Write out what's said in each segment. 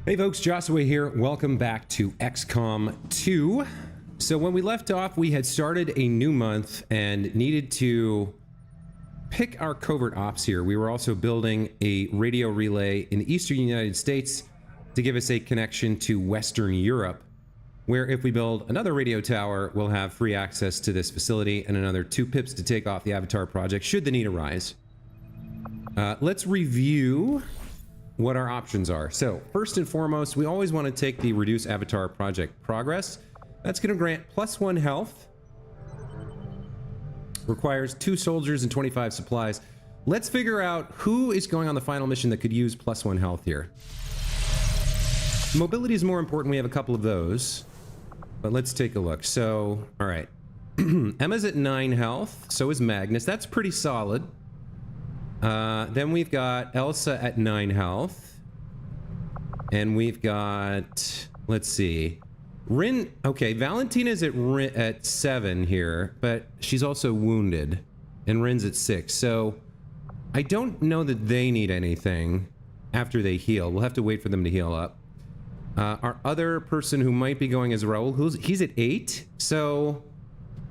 Hey folks, Joshua here. Welcome back to XCOM 2. So when we left off, we had started a new month and needed to pick our covert ops here. We were also building a radio relay in the eastern United States to give us a connection to Western Europe, where if we build another radio tower, we'll have free access to this facility and another 2 pips to take off the Avatar project should the need arise. Let's review what our options are. So first and foremost, we always want to take the reduce Avatar project progress. That's going to grant +1 health. Requires 2 soldiers and 25 supplies. Let's figure out who is going on the final mission that could use +1 health here. Mobility is more important. We have a couple of those, but let's take a look. So, all right. Emma's at 9 health. So is Magnus. That's pretty solid. Then we've got Elsa at 9 health. And we've got, let's see, Rin. Okay, Valentina's at 7 here, but she's also wounded. And Rin's at 6. So I don't know that they need anything after they heal. We'll have to wait for them to heal up. Our other person who might be going is Raul. He's at 8. So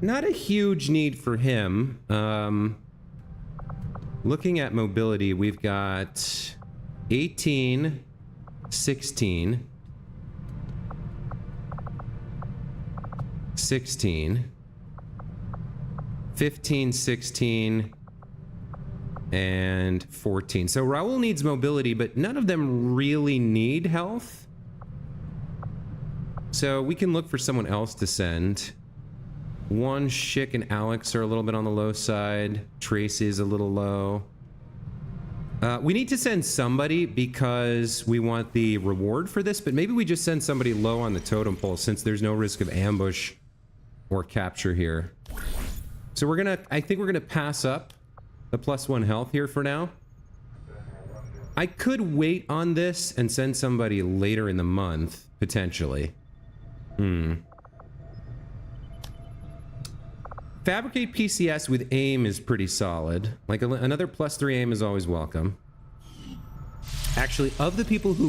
not a huge need for him. Looking at mobility, we've got 18, 16, 16, 15, 16, and 14. So Raul needs mobility, but none of them really need health. So we can look for someone else to send. One, Schick and Alex are a little bit on the low side. Tracy is a little low. We need to send somebody because we want the reward for this, but maybe we just send somebody low on the totem pole since there's no risk of ambush or capture here. So we're gonna, I think we're gonna pass up the +1 health here for now. I could wait on this and send somebody later in the month, potentially. Fabricate PCS with aim is pretty solid. Like another +3 aim is always welcome. Actually, of the people who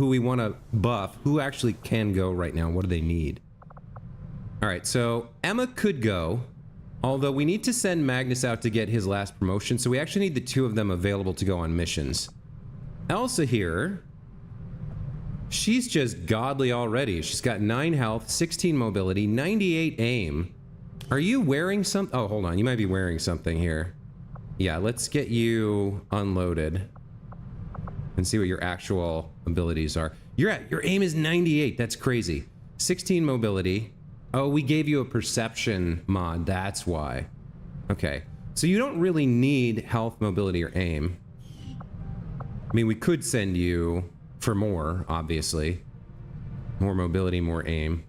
we want to buff, who actually can go right now? What do they need? All right, so Emma could go, although we need to send Magnus out to get his last promotion, so we actually need the 2 of them available to go on missions. Elsa here, she's just godly already. She's got 9 health, 16 mobility, 98 aim. Are you wearing something? Oh, hold on. You might be wearing something here. Yeah, let's get you unloaded and see what your actual abilities are. Your aim is 98. That's crazy. 16 mobility. Oh, we gave you a perception mod. That's why. Okay. So you don't really need health, mobility, or aim. I mean, we could send you for more, obviously. More mobility, more aim.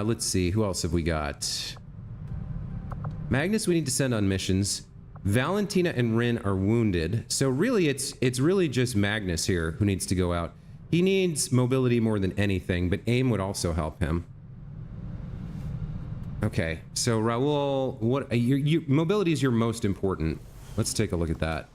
Let's see, who else have we got? Magnus we need to send on missions. Valentina and Rin are wounded, so really it's really just Magnus here who needs to go out. He needs mobility more than anything, but aim would also help him. Okay, so Raul, what your mobility is your most important. Let's take a look at that.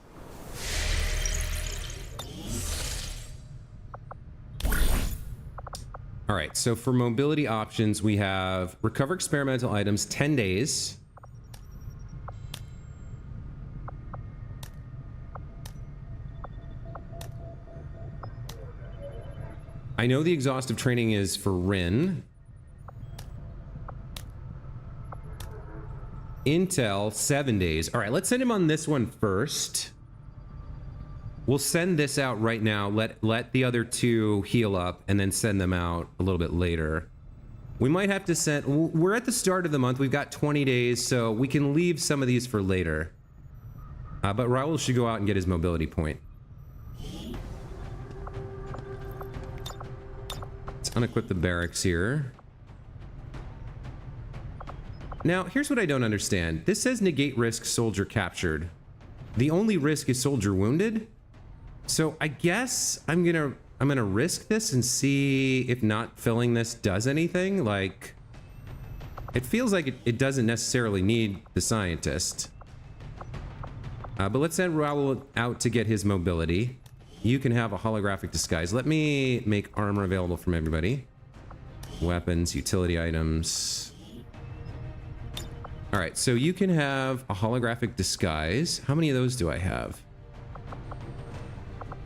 All right, so for mobility options, we have recover experimental items, 10 days. I know the exhaustive training is for Rin. Intel, 7 days. All right, let's send him on this one first. We'll send this out right now, let the other 2 heal up, and then send them out a little bit later. We might have to send... We're at the start of the month. We've got 20 days, so we can leave some of these for later. But Raul should go out and get his mobility point. Let's unequip the barracks here. Now, here's what I don't understand. This says negate risk, soldier captured. The only risk is soldier wounded? So I guess I'm gonna risk this and see if not filling this does anything. Like, it feels like it doesn't necessarily need the scientist. But let's send Raul out to get his mobility. you can have a holographic disguise. Let me make armor available from everybody. Weapons, utility items. All right, so you can have a holographic disguise. How many of those do I have?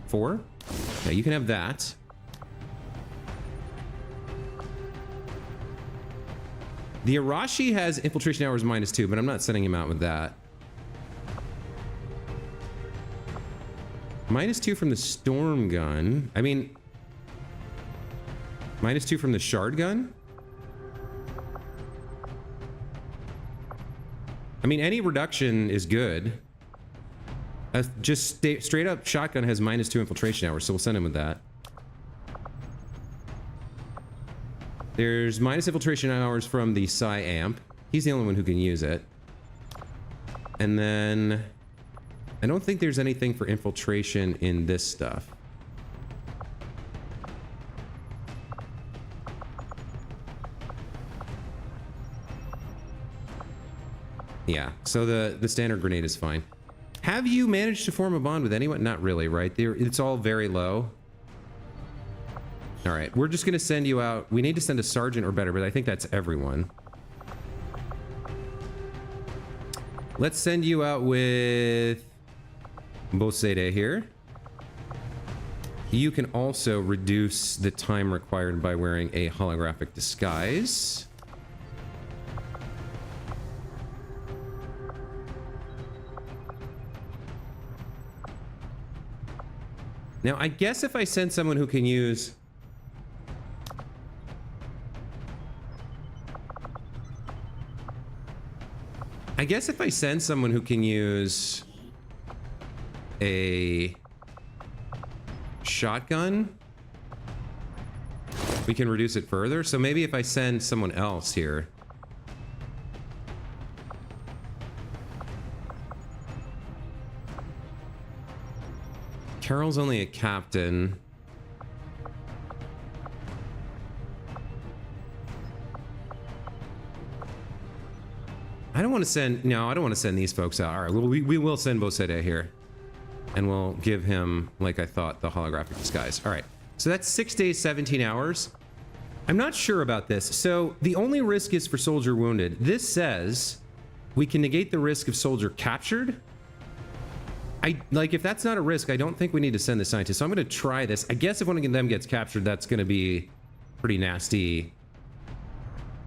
4? Yeah, you can have that. The Arashi has infiltration hours -2, but I'm not sending him out with that. -2 from the storm gun. I mean, -2 from the shard gun? I mean, any reduction is good. Just straight up shotgun has -2 infiltration hours, so we'll send him with that. There's minus infiltration hours from the Psi amp. He's the only one who can use it. And then I don't think there's anything for infiltration in this stuff. Yeah, so the standard grenade is fine. Have you managed to form a bond with anyone? Not really, right? It's all very low. All right, we're just going to send you out. We need to send a sergeant or better, but I think that's everyone. Let's send you out with Bosede here. You can also reduce the time required by wearing a holographic disguise. Now, I guess if I send someone who can use... I guess if I send someone who can use a shotgun, we can reduce it further. So maybe if I send someone else here. Carol's only a captain. I don't want to send... No, I don't want to send these folks out. All right, we will send Bosede here. And we'll give him, like I thought, the holographic disguise. All right, so that's 6 days, 17 hours. I'm not sure about this. So the only risk is for soldier wounded. This says we can negate the risk of soldier captured. If that's not a risk, I don't think we need to send the scientist. So I'm going to try this. I guess if one of them gets captured, that's going to be pretty nasty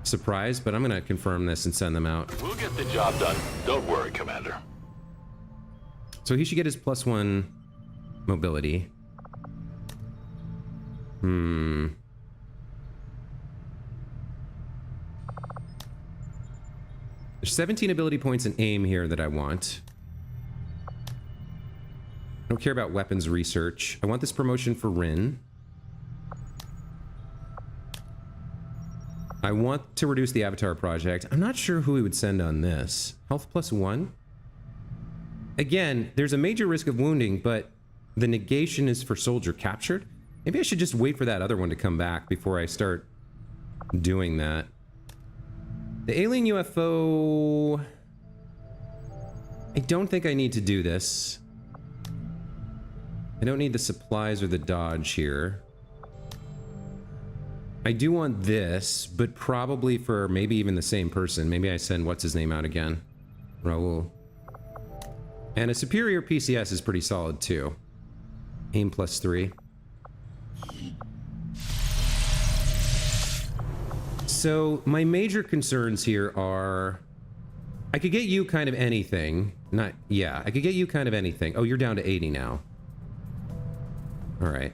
surprise, but I'm going to confirm this and send them out. We'll get the job done. Don't worry, Commander. So he should get his +1 mobility. There's 17 ability points in aim here that I want. I don't care about weapons research. I want this promotion for Rin. I want to reduce the Avatar project. I'm not sure who we would send on this. Health +1? Again, there's a major risk of wounding, but the negation is for soldier captured. Maybe I should just wait for that other one to come back before I start doing that. The alien UFO... I don't think I need to do this. I don't need the supplies or the dodge here. I do want this, but probably for maybe even the same person. Maybe I send what's his name out again. Raul. And a superior PCS is pretty solid too. Aim +3. So my major concerns here are... I could get you kind of anything. I could get you kind of anything. Oh, you're down to 80 now. All right.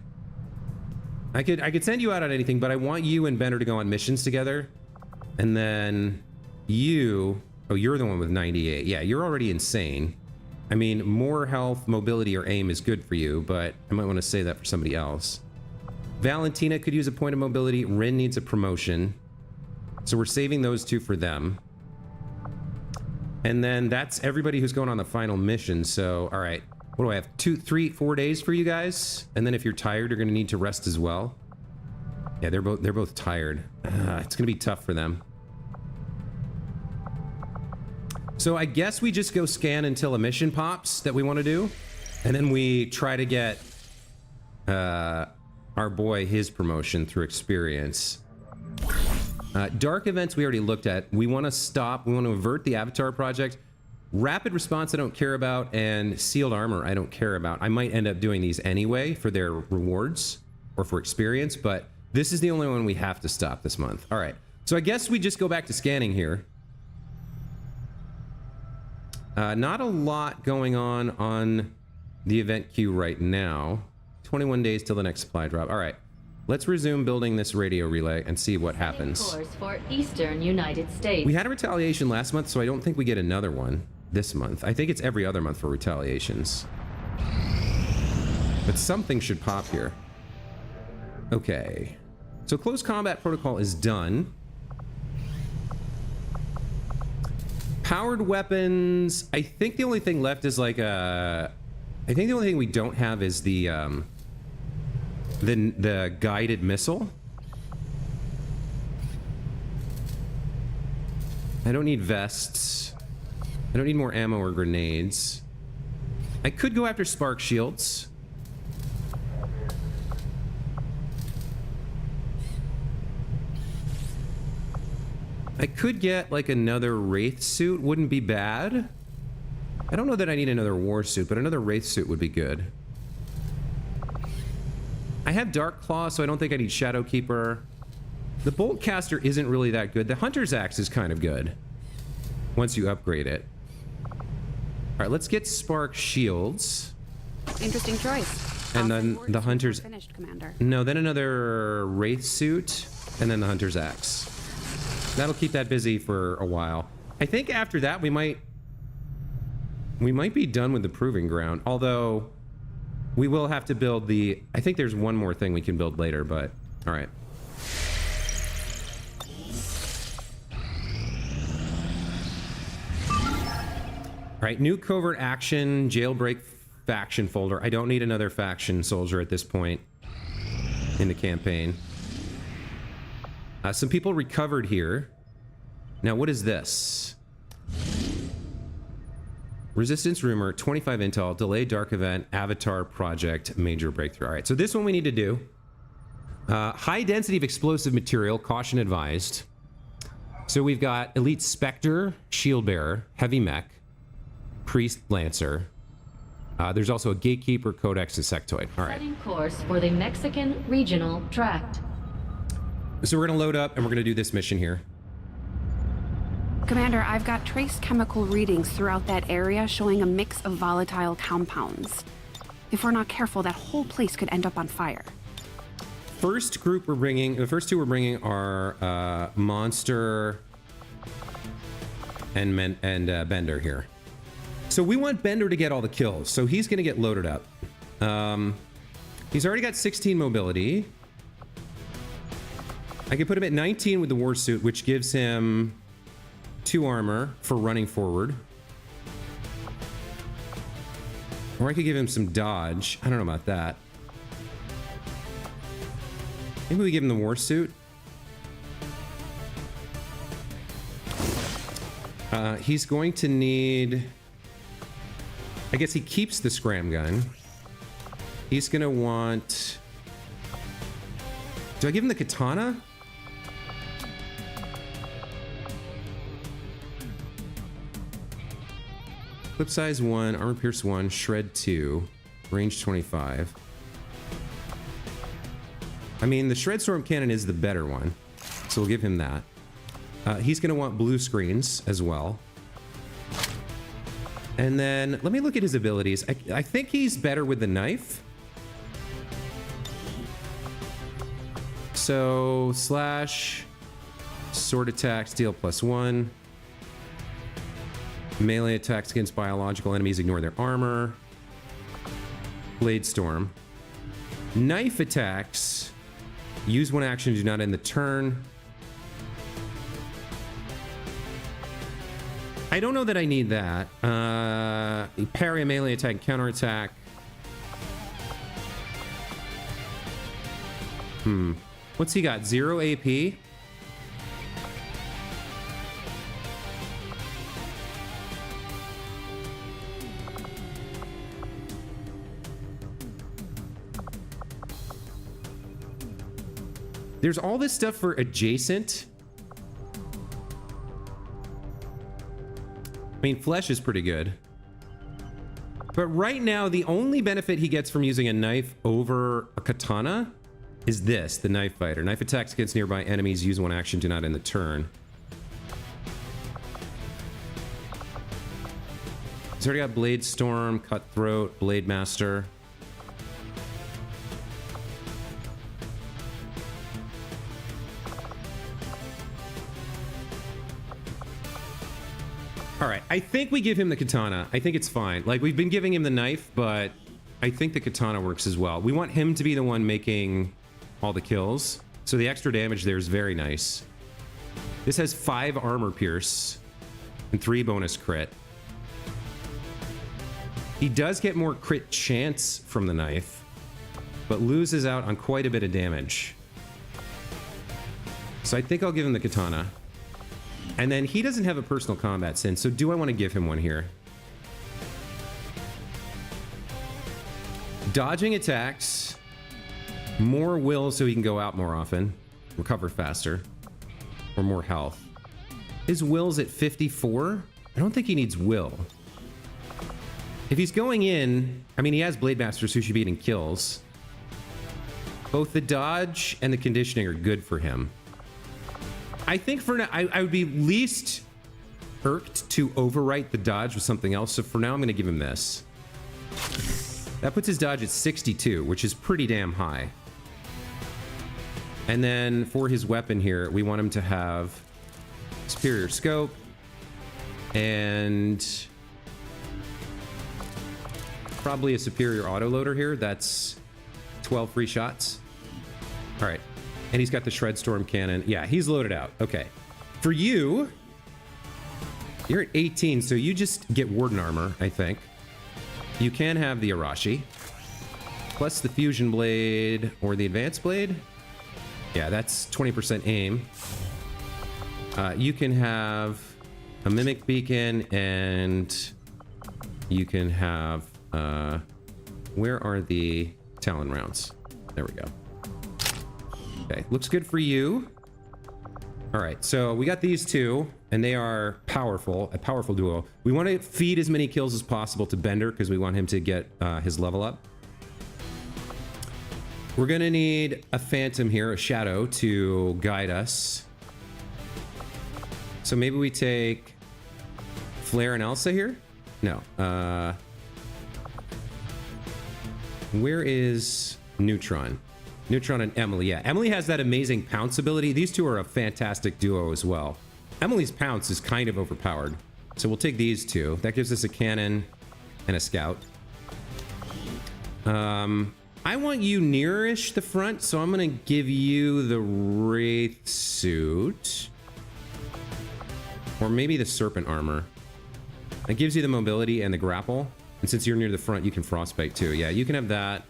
I could send you out on anything, but I want you and Benner to go on missions together. And then you... Oh, you're the one with 98. Yeah, you're already insane. I mean, more health, mobility, or aim is good for you, but I might want to say that for somebody else. Valentina could use a point of mobility. Rin needs a promotion. So we're saving those two for them. And then that's everybody who's going on the final mission. So, all right. What do I have? 2, 3, 4 days for you guys? And then if you're tired, you're going to need to rest as well. Yeah, they're both tired. It's going to be tough for them. So I guess we just go scan until a mission pops that we want to do. And then we try to get our boy his promotion through experience. Dark events we already looked at. We want to stop. We want to avert the Avatar project. Rapid response I don't care about, and sealed armor I don't care about. I might end up doing these anyway for their rewards or for experience, but this is the only one we have to stop this month. All right, so I guess we just go back to scanning here. Not a lot going on the event queue right now. 21 days till the next supply drop. All right, let's resume building this radio relay and see what happens. Course for Eastern United States. We had a retaliation last month, so I don't think we get another one this month. I think it's every other month for retaliations. But something should pop here. Okay. So close combat protocol is done. Powered weapons. I think the only thing left is like a... I think the only thing we don't have is the guided missile. I don't need vests. I don't need more ammo or grenades. I could go after spark shields. I could get like another Wraith suit. Wouldn't be bad. I don't know that I need another war suit, but another Wraith suit would be good. I have Dark Claw, so I don't think I need Shadow Keeper. The Bolt Caster isn't really that good. The Hunter's Axe is kind of good once you upgrade it. All right, let's get Spark Shields. Interesting choice. And then the Hunter's... Finished, Commander. No, then another Wraith suit, and then the Hunter's Axe. That'll keep that busy for a while. I think after that we might be done with the Proving Ground, although we will have to build the... I think there's one more thing we can build later, but all right. All right, new covert action, jailbreak faction folder. I don't need another faction soldier at this point in the campaign. Some people recovered here. Now, what is this? Resistance rumor, 25 intel, delayed dark event, Avatar project, major breakthrough. All right, so this one we need to do. High density of explosive material, caution advised. So we've got Elite Spectre, Shield Bearer, Heavy Mech, Priest Lancer. There's also a Gatekeeper, Codex, and Sectoid. All right. Setting course for the Mexican Regional Tract. So we're going to load up and we're going to do this mission here. Commander, I've got trace chemical readings throughout that area showing a mix of volatile compounds. If we're not careful, that whole place could end up on fire. First group we're bringing, the first two we're bringing are Monster and Bender here. So we want Bender to get all the kills, so he's going to get loaded up. He's already got 16 mobility. I can put him at 19 with the war suit, which gives him 2 armor for running forward. Or I could give him some dodge. I don't know about that. Maybe we give him the war suit. He's going to need... I guess he keeps the scram gun. He's going to want... Do I give him the katana? Clip size 1, armor pierce 1, shred 2, range 25. I mean, the shred storm cannon is the better one, so we'll give him that. He's going to want blue screens as well. And then let me look at his abilities. I think he's better with the knife. So slash sword attack, steel +1. Melee attacks against biological enemies ignore their armor. Blade storm. Knife attacks use 1 action, do not end the turn. I don't know that I need that. Parry a melee attack, counterattack. What's he got? 0 AP? There's all this stuff for adjacent. I mean, flesh is pretty good. But right now, the only benefit he gets from using a knife over a katana is this, the knife fighter. Knife attacks against nearby enemies, use one action, do not end the turn. He's already got Blade Storm, Cutthroat, Blade Master. All right, I think we give him the katana. I think it's fine. Like, we've been giving him the knife, but I think the katana works as well. We want him to be the one making all the kills. So the extra damage there is very nice. This has 5 armor pierce and 3 bonus crit. He does get more crit chance from the knife, but loses out on quite a bit of damage. So I think I'll give him the katana. And then he doesn't have a personal combat sense, so do I want to give him one here? Dodging attacks, more will so he can go out more often, recover faster, or more health. His will's at 54. I don't think he needs will. If he's going in, I mean, he has Blade Master, so he should be getting kills. Both the dodge and the conditioning are good for him. I think for now, I would be least irked to overwrite the dodge with something else. So for now, I'm going to give him this. That puts his dodge at 62, which is pretty damn high. And then for his weapon here, we want him to have superior scope and probably a superior autoloader here. That's 12 free shots. All right. And he's got the Shred Storm Cannon. Yeah, he's loaded out. Okay. For you, you're at 18, so you just get Warden Armor, I think. You can have the Arashi. Plus the Fusion Blade or the Advanced Blade. Yeah, that's 20% aim. You can have a Mimic Beacon, and you can have... where are the Talon rounds? There we go. Okay, looks good for you. All right, so we got these two, and they are powerful, a powerful duo. We want to feed as many kills as possible to Bender because we want him to get his level up. We're gonna need a Phantom here, a Shadow, to guide us. So maybe we take Flare and Elsa here? No. Where is Neutron? Neutron and Emily. Yeah, Emily has that amazing pounce ability. These two are a fantastic duo as well. Emily's pounce is kind of overpowered. So we'll take these two. That gives us a cannon and a scout. I want you nearish the front, so I'm going to give you the Wraith suit. Or maybe the Serpent armor. That gives you the mobility and the grapple. And since you're near the front, you can frostbite too. Yeah, you can have that.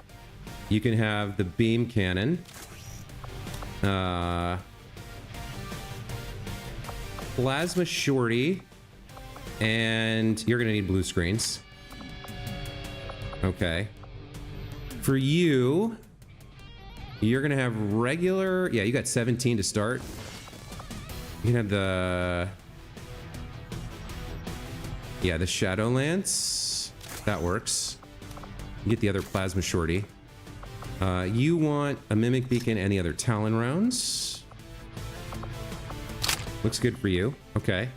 You can have the beam cannon. Plasma shorty. And you're gonna need blue screens. Okay. For you, you're gonna have regular... Yeah, you got 17 to start. You can have the... Yeah, the Shadowlance. That works. You get the other plasma shorty. You want a Mimic Beacon and the other Talon rounds. Looks good for you. Okay.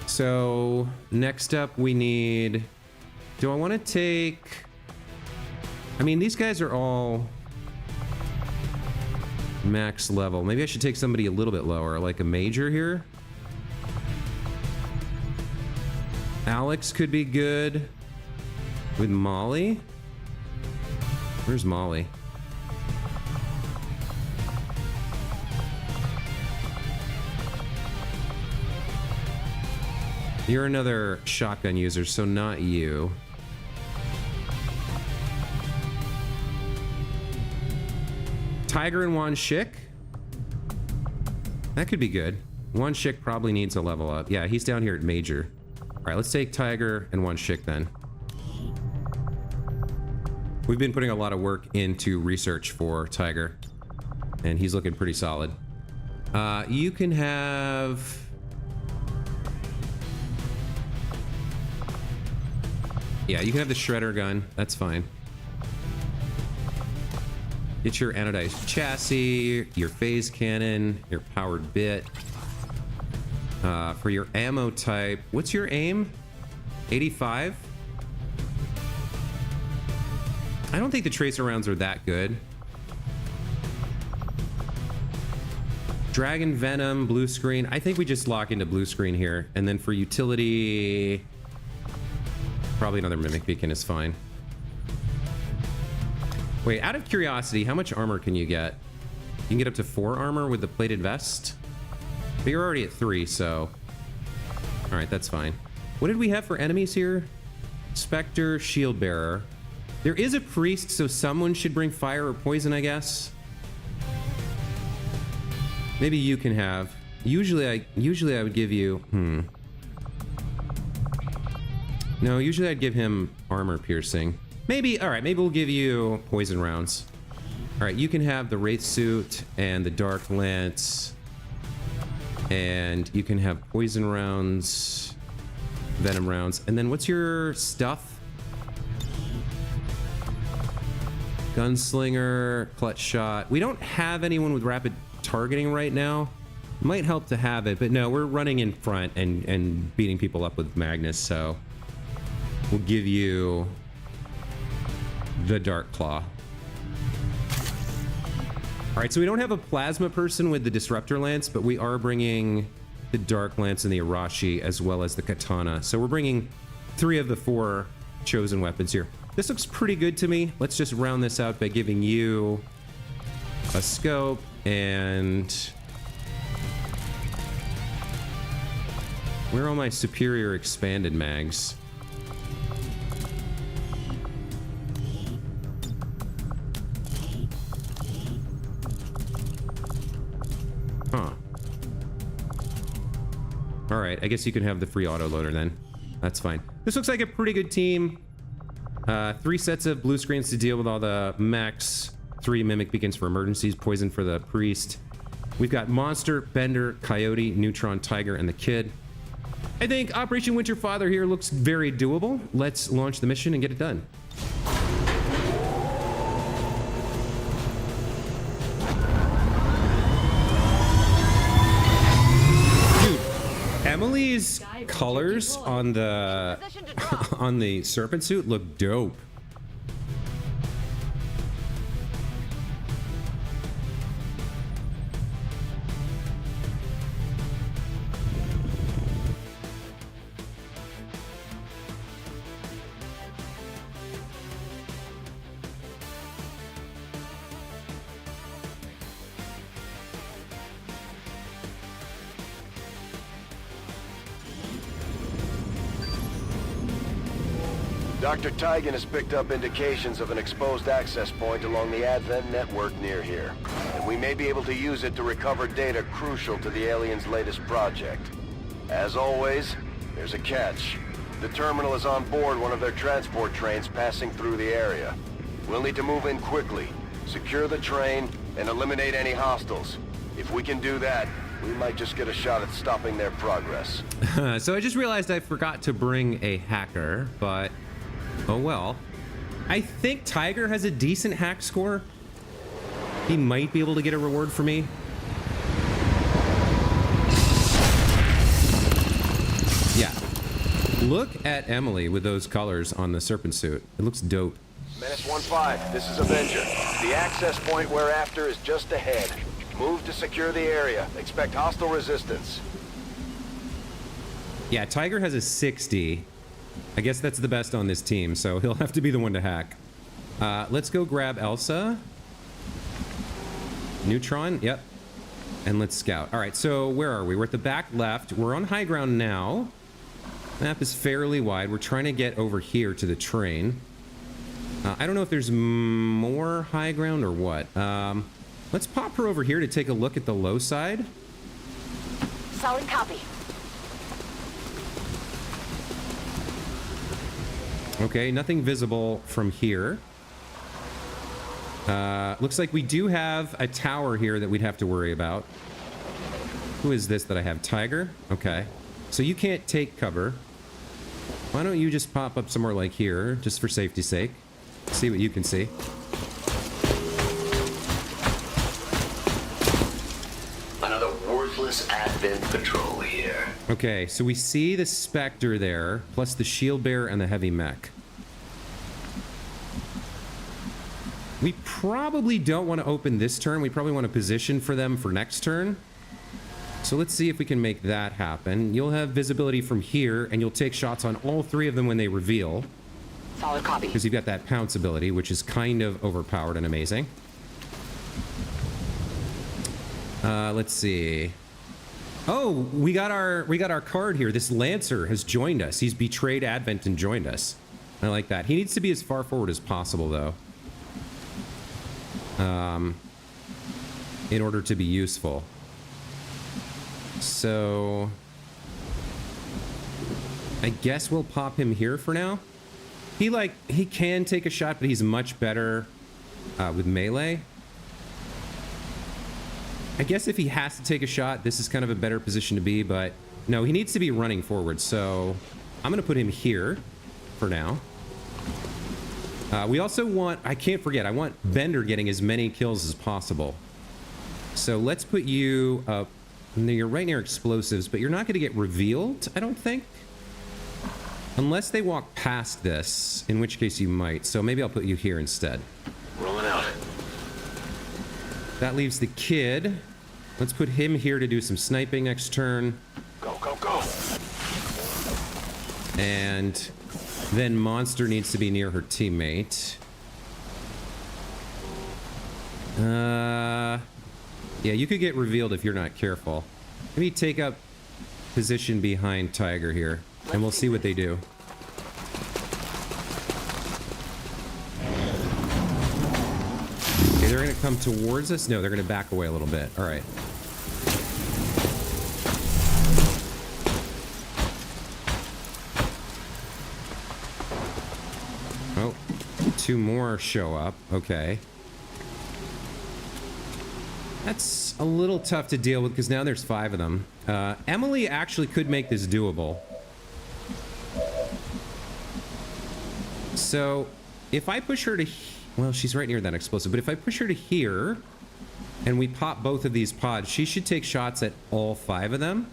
So, next up we need... Do I want to take... I mean, these guys are all max level. Maybe I should take somebody a little bit lower, like a Major here. Alex could be good with Molly. Where's Molly? You're another shotgun user, so not you. Tiger and Wan Shik. That could be good. Wan Shik probably needs a level up. Yeah, he's down here at Major. All right, let's take Tiger and Wan Shik then. We've been putting a lot of work into research for Tiger, and he's looking pretty solid. You can have... Yeah, you can have the shredder gun. That's fine. Get your anodized chassis, your phase cannon, your powered bit. For your ammo type, what's your aim? 85? I don't think the tracer rounds are that good. Dragon Venom, blue screen. I think we just lock into blue screen here. And then for utility, probably another Mimic Beacon is fine. Wait, out of curiosity, how much armor can you get? You can get up to 4 armor with the plated vest. But you're already at 3, so... Alright, that's fine. What did we have for enemies here? Spectre, Shield Bearer. There is a priest, so someone should bring fire or poison, I guess. Maybe you can have. Usually I would give you... No, usually I'd give him armor piercing. Maybe, alright, maybe we'll give you poison rounds. Alright, you can have the Wraith suit and the Dark Lance. And you can have poison rounds, venom rounds. And then what's your stuff? Gunslinger, clutch shot. We don't have anyone with rapid targeting right now. Might help to have it, but no, we're running in front and beating people up with Magnus, so we'll give you the Dark Claw. All right, so we don't have a plasma person with the Disruptor Lance, but we are bringing the Dark Lance and the Arashi as well as the Katana. So we're bringing 3 of the 4 chosen weapons here. This looks pretty good to me. Let's just round this out by giving you a scope and... Where are all my superior expanded mags? Huh. Alright, I guess you can have the free autoloader then. That's fine. This looks like a pretty good team. 3 sets of blue screens to deal with all the mechs. 3 mimic beacons for emergencies. Poison for the priest. We've got Monster, Bender, Coyote, Neutron, Tiger, and the Kid. I think Operation Winter Father here looks very doable. Let's launch the mission and get it done. Emily's colors on the on the serpent suit look dope. Dr. Tigan has picked up indications of an exposed access point along the Advent network near here, and we may be able to use it to recover data crucial to the aliens' latest project. As always, there's a catch. The terminal is on board one of their transport trains passing through the area. We'll need to move in quickly, secure the train, and eliminate any hostiles. If we can do that, we might just get a shot at stopping their progress. So I just realized I forgot to bring a hacker, but oh well. I think Tiger has a decent hack score. He might be able to get a reward for me. Yeah. Look at Emily with those colors on the serpent suit. It looks dope. Menace 1-5, this is Avenger. The access point we're after is just ahead. Move to secure the area. Expect hostile resistance. Yeah, Tiger has a 60. I guess that's the best on this team, so he'll have to be the one to hack. Let's go grab Elsa. Neutron, yep. And let's scout. All right, so where are we? We're at the back left. We're on high ground now. Map is fairly wide. We're trying to get over here to the train. I don't know if there's more high ground or what. Let's pop her over here to take a look at the low side. Solid copy. Okay, nothing visible from here. Looks like we do have a tower here that we'd have to worry about. Who is this that I have? Tiger? Okay. So you can't take cover. Why don't you just pop up somewhere like here, just for safety's sake? See what you can see. Another worthless admin patrol here. Okay, so we see the Spectre there, plus the Shield Bearer and the Heavy Mech. We probably don't want to open this turn. We probably want to position for them for next turn. So let's see if we can make that happen. You'll have visibility from here, and you'll take shots on all three of them when they reveal. Solid copy. Because you've got that pounce ability, which is kind of overpowered and amazing. Let's see. Oh, we got our card here. This Lancer has joined us. He's betrayed Advent and joined us. I like that. He needs to be as far forward as possible, though. In order to be useful. So I guess we'll pop him here for now. He can take a shot, but he's much better with melee. I guess if he has to take a shot, this is kind of a better position to be, but no, he needs to be running forward. So I'm going to put him here for now. We also want, I can't forget, I want Bender getting as many kills as possible. So let's put you up. You're right near explosives, but you're not going to get revealed, I don't think. Unless they walk past this, in which case you might. So maybe I'll put you here instead. Rolling out. That leaves the kid. Let's put him here to do some sniping next turn. Go, go, go. And then Monster needs to be near her teammate. Yeah, you could get revealed if you're not careful. Maybe take up position behind Tiger here, and we'll see what they do. Okay, they're going to come towards us. No, they're going to back away a little bit. All right. Oh, two more show up. Okay. That's a little tough to deal with because now there's 5 of them. Emily actually could make this doable. So if I push her to... Well, she's right near that explosive. But if I push her to here and we pop both of these pods, she should take shots at all 5 of them.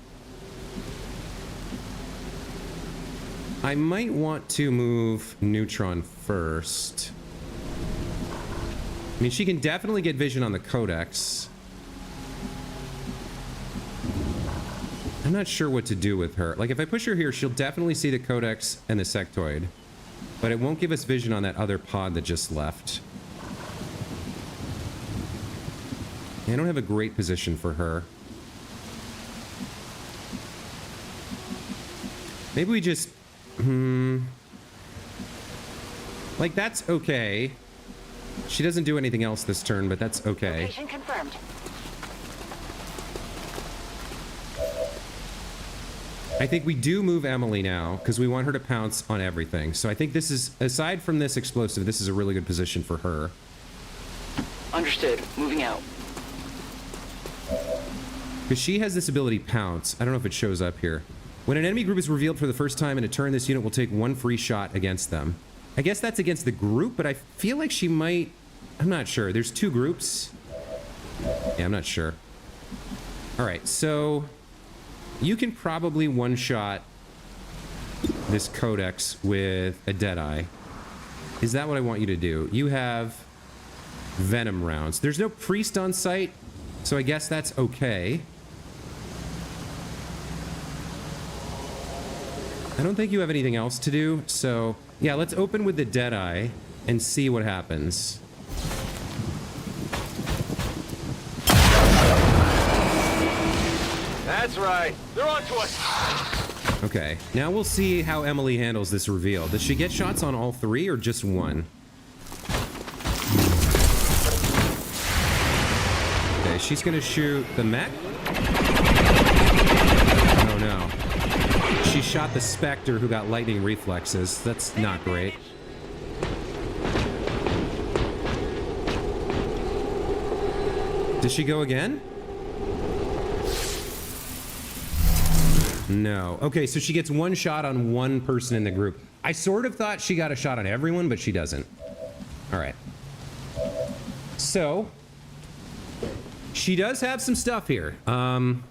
I might want to move Neutron first. I mean, she can definitely get vision on the Codex. I'm not sure what to do with her. Like, if I push her here, she'll definitely see the Codex and the Sectoid. But it won't give us vision on that other pod that just left. I don't have a great position for her. Maybe we just... Like, that's okay. She doesn't do anything else this turn, but that's okay. Location confirmed. I think we do move Emily now because we want her to pounce on everything. So I think this is, aside from this explosive, this is a really good position for her. Understood. Moving out. Because she has this ability, Pounce. I don't know if it shows up here. When an enemy group is revealed for the first time in a turn, this unit will take 1 free shot against them. I guess that's against the group, but I feel like she might... I'm not sure. There's 2 groups. Yeah, I'm not sure. All right, so... You can probably one-shot this Codex with a Deadeye. Is that what I want you to do? You have Venom rounds. There's no Priest on site, so I guess that's okay. I don't think you have anything else to do, so... Yeah, let's open with the Deadeye and see what happens. That's right. They're on to us. Okay, now we'll see how Emily handles this reveal. Does she get shots on all 3 or just 1? Okay, she's gonna shoot the mech. Oh no. She shot the Spectre who got lightning reflexes. That's not great. Does she go again? No. Okay, so she gets one shot on one person in the group. I sort of thought she got a shot on everyone, but she doesn't. All right. So, she does have some stuff here. Now,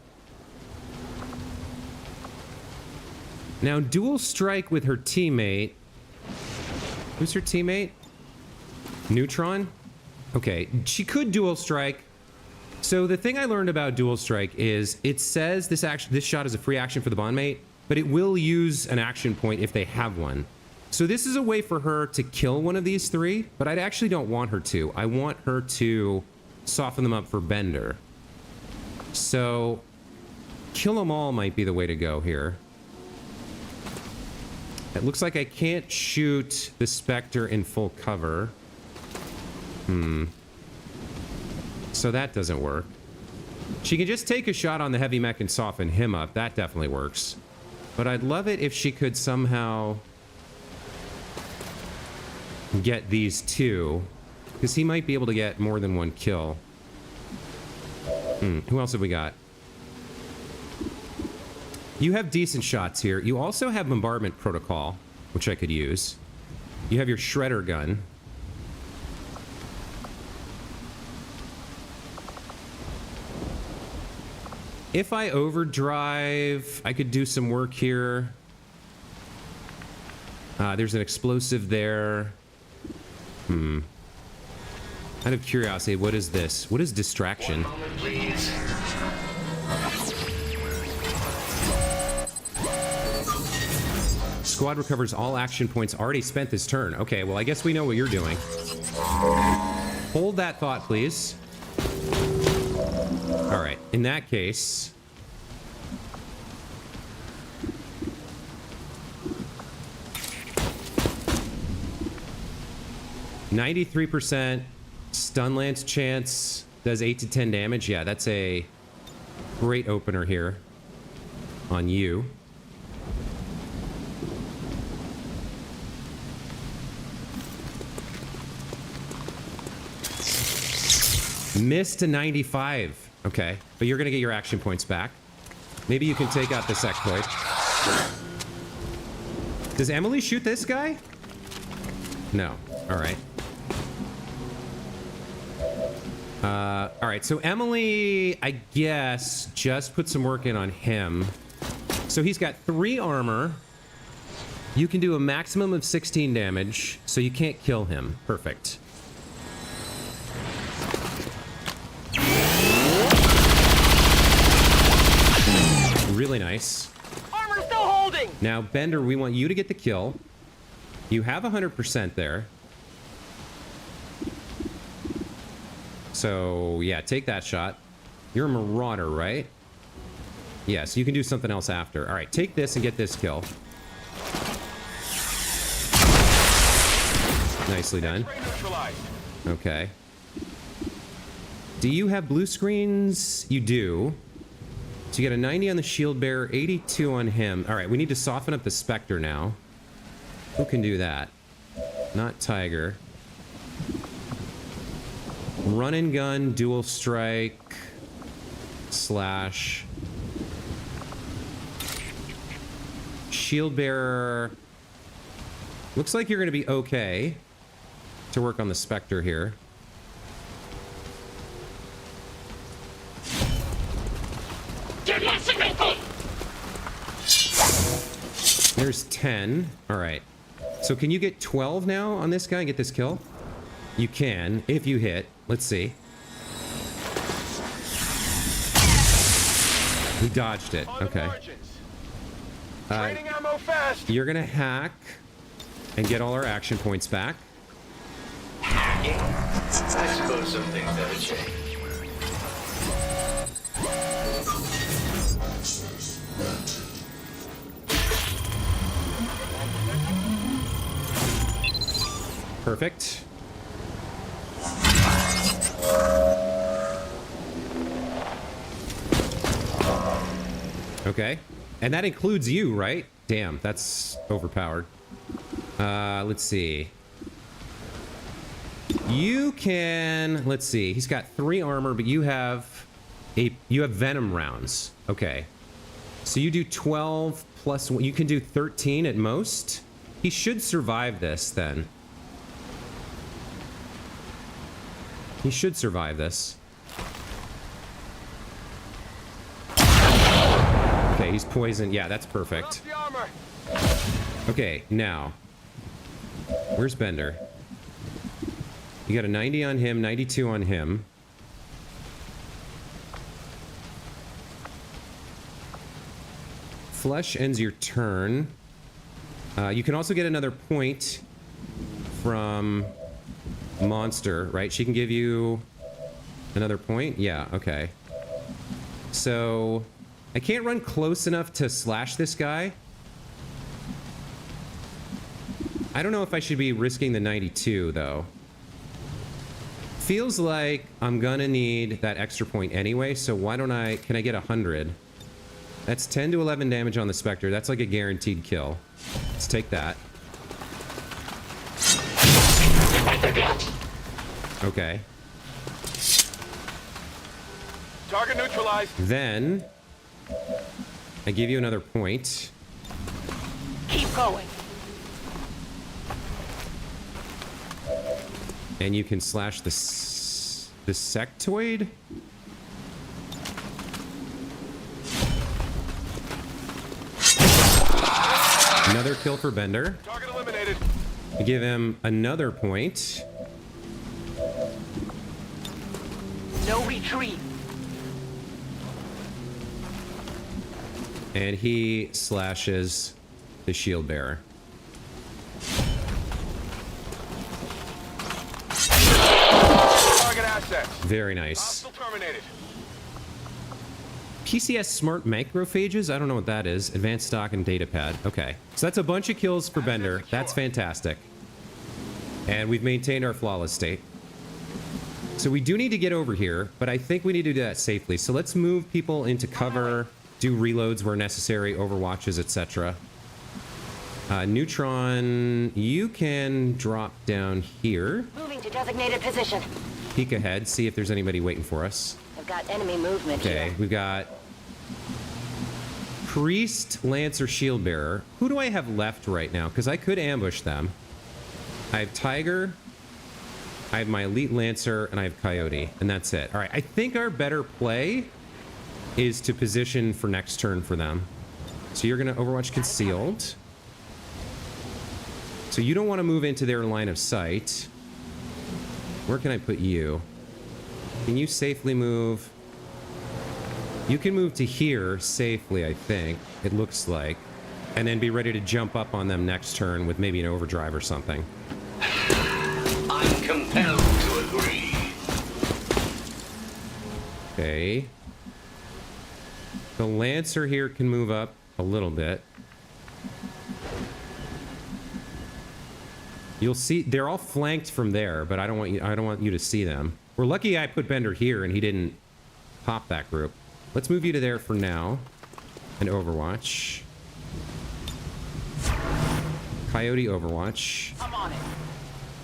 dual strike with her teammate. Who's her teammate? Neutron? Okay, she could dual strike. So the thing I learned about dual strike is it says this shot is a free action for the bondmate, but it will use an action point if they have one. So this is a way for her to kill one of these three, but I actually don't want her to. I want her to soften them up for Bender. So kill them all might be the way to go here. It looks like I can't shoot the Spectre in full cover. So that doesn't work. She can just take a shot on the heavy mech and soften him up. That definitely works. But I'd love it if she could somehow get these two, because he might be able to get more than one kill. Who else have we got? You have decent shots here. You also have bombardment protocol, which I could use. You have your shredder gun. If I overdrive, I could do some work here. There's an explosive there. Out of curiosity, what is this? What is distraction? 1 moment, please. Squad recovers all action points already spent this turn. Okay, well, I guess we know what you're doing. Hold that thought, please. All right, in that case... %, stun lance chance, does 8 to 10 damage. Yeah, that's a great opener here on you. Missed to 95. Okay, but you're gonna get your action points back. Maybe you can take out the sectoid. Does Emily shoot this guy? No. All right. All right, so Emily, I guess, just put some work in on him. So he's got 3 armor. You can do a maximum of 16 damage, so you can't kill him. Perfect. Really nice. Armor still holding! Now, Bender, we want you to get the kill. You have 100% there. So, yeah, take that shot. You're a marauder, right? Yes, you can do something else after. All right, take this and get this kill. Nicely done. Okay. Do you have blue screens? You do. So you get a 90 on the shield bearer, 82 on him. All right, we need to soften up the Spectre now. Who can do that? Not Tiger. Run and gun, dual strike, slash. Shield bearer. Looks like you're going to be okay to work on the Spectre here. There's 10. All right. So can you get 12 now on this guy and get this kill? You can, if you hit. Let's see. He dodged it. Okay. You're gonna hack and get all our action points back. Hacking? I suppose some things never change. Perfect. Okay. And that includes you, right? Damn, that's overpowered. Let's see. You can, let's see, he's got 3 armor, but you have venom rounds. Okay. So you do 12 plus 1, you can do 13 at most. He should survive this then. He should survive this. Okay, he's poisoned. Yeah, that's perfect. Okay, now. Where's Bender? You got a 90 on him, 92 on him. Flush ends your turn. You can also get another point from Monster, right? She can give you another point? Yeah, okay. So, I can't run close enough to slash this guy. I don't know if I should be risking the 92, though. Feels like I'm gonna need that extra point anyway, so why don't can I get 100? That's 10 to 11 damage on the Spectre. That's like a guaranteed kill. Let's take that. Okay. Target neutralized. Then I give you another point. Keep going. And you can slash the sectoid. Another kill for Bender. Target eliminated. I give him another point. No retreat. And he slashes the shield bearer. Target assets. Very nice. Hostile terminated. PCS smart macrophages? I don't know what that is. Advanced stock and data pad. Okay. So that's a bunch of kills for Bender. That's fantastic. And we've maintained our flawless state. So we do need to get over here, but I think we need to do that safely. So let's move people into cover, do reloads where necessary, overwatches, etc. Neutron, you can drop down here. Moving to designated position. Peek ahead, see if there's anybody waiting for us. I've got enemy movement Okay, here. we've got Priest, Lancer, Shield Bearer. Who do I have left right now? Because I could ambush them. I have Tiger, I have my Elite Lancer, and I have Coyote, and that's it. All right, I think our better play is to position for next turn for them. So you're going to Overwatch Concealed. So you don't want to move into their line of sight. Where can I put you? Can you safely move? You can move to here safely, I think. It looks like. And then be ready to jump up on them next turn with maybe an overdrive or something. I'm compelled to agree. Okay. The Lancer here can move up a little bit. You'll see they're all flanked from there, but I don't want you to see them. We're lucky I put Bender here and he didn't pop that group. Let's move you to there for now. And Overwatch. Coyote Overwatch. I'm on it.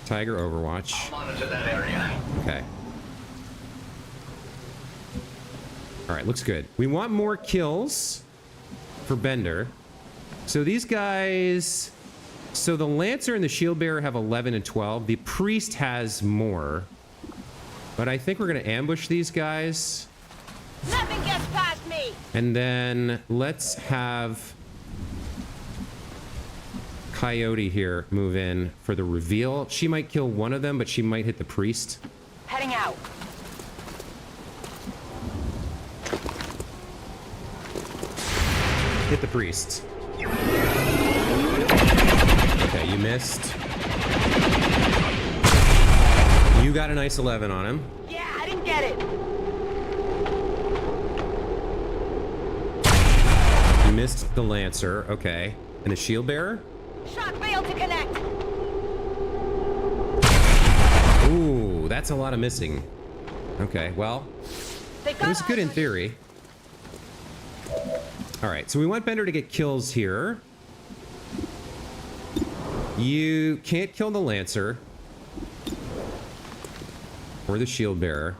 Tiger Overwatch. Monitor that area. Okay. All right, looks good. We want more kills for Bender. So these guys... So the Lancer and the Shield Bearer have 11 and 12. The Priest has more. But I think we're going to ambush these guys. Nothing gets past me. And then let's have Coyote here move in for the reveal. She might kill one of them, but she might hit the Priest. Heading out. Hit the Priest. Okay, you missed. You got a nice 11 on him. Yeah, I didn't get it. You missed the Lancer. Okay. And the Shield Bearer? Shock failed to connect. Ooh, that's a lot of missing. Okay, well, it was good in theory. All right, so we want Bender to get kills here. You can't kill the Lancer. Or the shield bearer.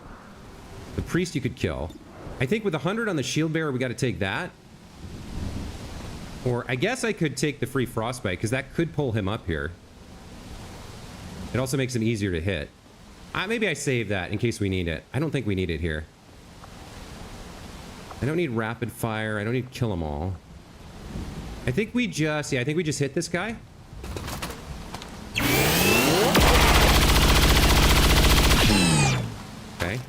The priest you could kill. I think with 100 on the shield bearer, we got to take that. Or I guess I could take the free frostbite, because that could pull him up here. It also makes him easier to hit. Maybe I save that in case we need it. I don't think we need it here. I don't need rapid fire. I don't need kill them all. I think we just... Yeah, I think we just hit this guy. Okay.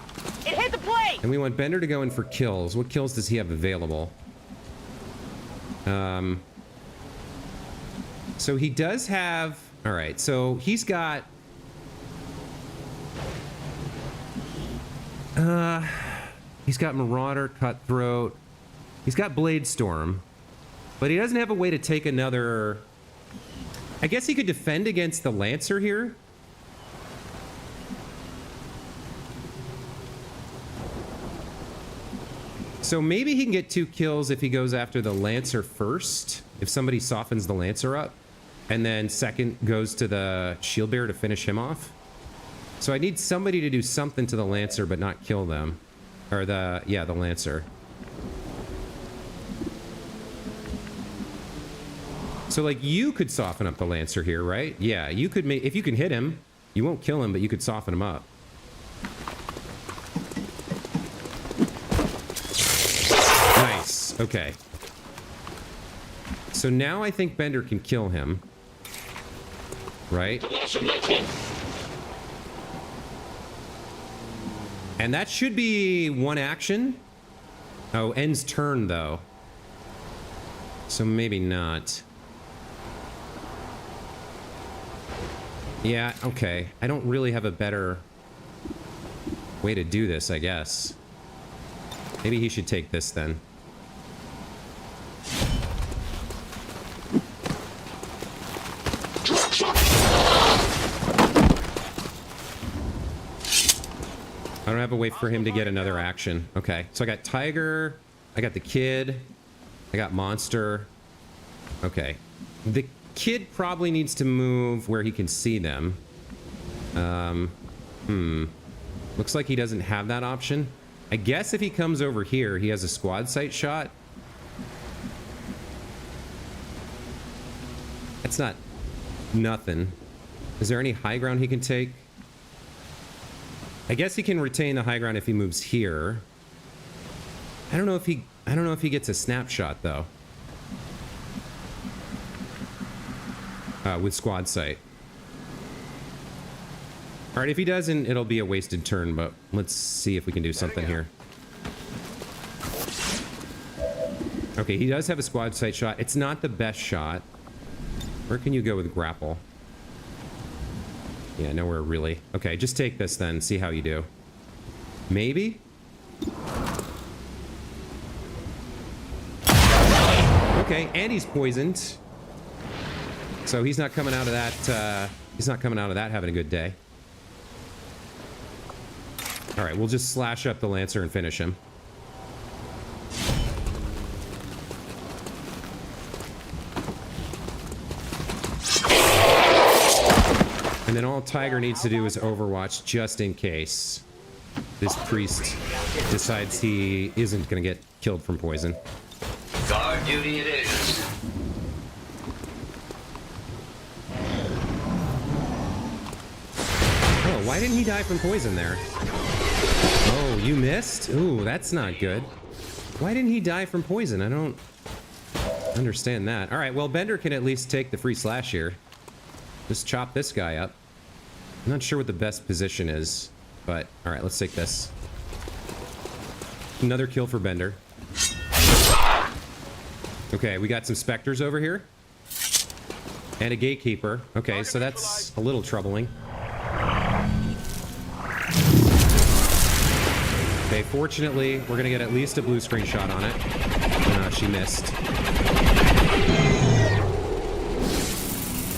It hit the plate! And we want Bender to go in for kills. What kills does he have available? So he does have... Alright, so he's got... He's got Marauder, Cutthroat. He's got Blade Storm. But he doesn't have a way to take another... I guess he could defend against the Lancer here. So maybe he can get 2 kills if he goes after the Lancer first. If somebody softens the Lancer up. And then second goes to the Shield Bearer to finish him off. So I need somebody to do something to the Lancer but not kill them. Or the... Yeah, the Lancer. So, like, you could soften up the Lancer here, right? Yeah, you could make... If you can hit him, you won't kill him, but you could soften him up. Nice. Okay. So now I think Bender can kill him. Right? And that should be 1 action. Oh, ends turn, though. So maybe not. Yeah, okay. I don't really have a better way to do this, I guess. Maybe he should take this then. I don't have a way for him to get another action. Okay, so I got Tiger, I got the Kid, I got Monster. Okay. The Kid probably needs to move where he can see them. Looks like he doesn't have that option. I guess if he comes over here, he has a squad sight shot. That's not nothing. Is there any high ground he can take? I guess he can retain the high ground if he moves here. I don't know if he gets a snapshot though. With squad sight. All right, if he doesn't, it'll be a wasted turn, but let's see if we can do something here. Okay, he does have a squad sight shot. It's not the best shot. Where can you go with grapple? Yeah, nowhere really. Okay, just take this then, see how you do. Maybe? Okay, and he's poisoned. So he's not coming out of that, having a good day. Alright, we'll just slash up the Lancer and finish him. And then all Tiger needs to do is Overwatch just in case this priest decides he isn't going to get killed from poison. Guard duty it is. Oh, why didn't he die from poison there? Oh, you missed? Ooh, that's not good. Why didn't he die from poison? I don't understand that. All right, well, Bender can at least take the free slash here. Just chop this guy up. I'm not sure what the best position is, but all right, let's take this. Another kill for Bender. Okay, we got some Spectres over here. And a Gatekeeper. Okay, so that's a little troubling. Okay, fortunately, we're gonna get at least a blue screen shot on it. She missed.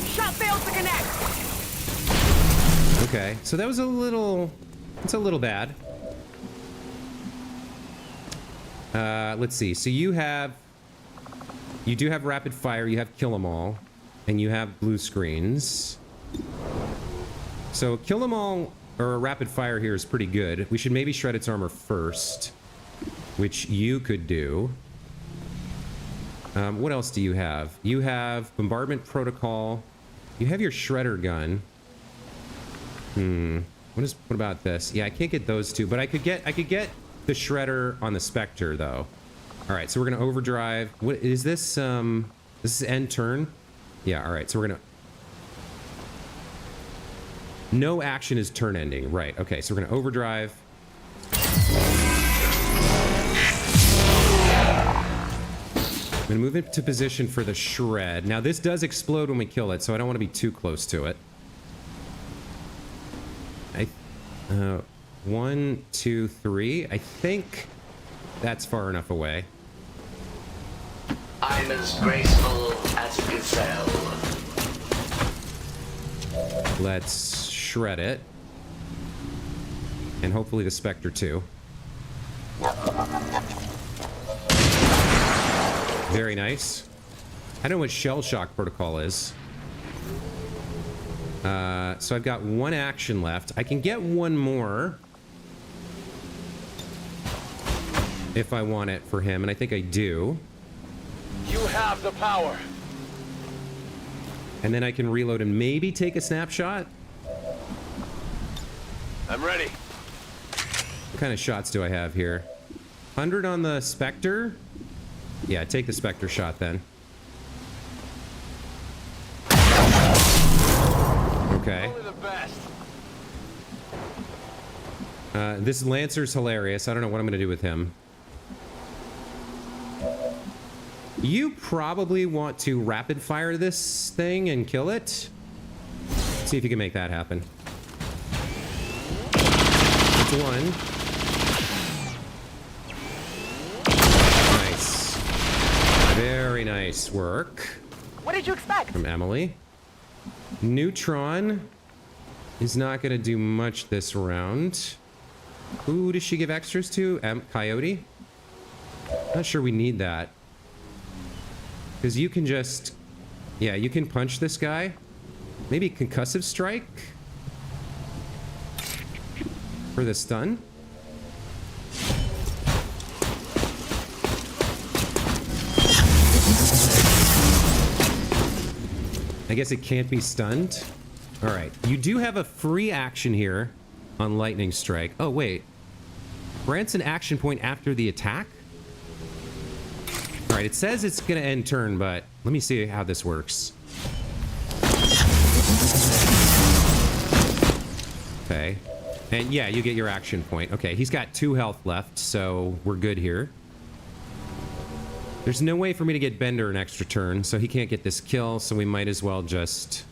Shot failed to connect. Okay, so that was a little... It's a little bad. Let's see. So you have... You do have rapid fire, you have kill 'em all, and you have blue screens. So kill 'em all or a rapid fire here is pretty good. We should maybe shred its armor first, which you could do. What else do you have? You have bombardment protocol. You have your shredder gun. What about this? Yeah, I can't get those two, but I could get the shredder on the Spectre though. All right, so we're gonna overdrive. What is this? This is end turn. Yeah. All right, so we're gonna. No action is turn ending. Right. Okay, so we're gonna overdrive. I'm gonna move into position for the shred. Now this does explode when we kill it, so I don't want to be too close to it. 1, 2, 3. I think that's far enough away. I'm as graceful as a gazelle. Let's shred it. And hopefully the Spectre too. Very nice. I don't know what shell shock protocol is. So I've got one action left. I can get one more if I want it for him, and I think I do. You have the power. And then I can reload and maybe take a snapshot. I'm ready. What kind of shots do I have here? 100 on the Spectre? Yeah, take the Spectre shot then. Okay. Only the best. This Lancer's hilarious. I don't know what I'm going to do with him. You probably want to rapid fire this thing and kill it. See if you can make that happen. That's one. Nice. Very nice work. What did you expect? From Emily. Neutron is not going to do much this round. Who does she give extras to? Coyote? Not sure we need that. Because you can just... Yeah, you can punch this guy. Maybe concussive strike? For the stun? I guess it can't be stunned. All right. You do have a free action here on Lightning Strike. Oh, wait. Grants an action point after the attack? All right. It says it's going to end turn, but let me see how this works. Okay. And yeah, you get your action point. Okay. He's got 2 health left, so we're good here. There's no way for me to get Bender an extra turn, so he can't get this kill, so we might as well just...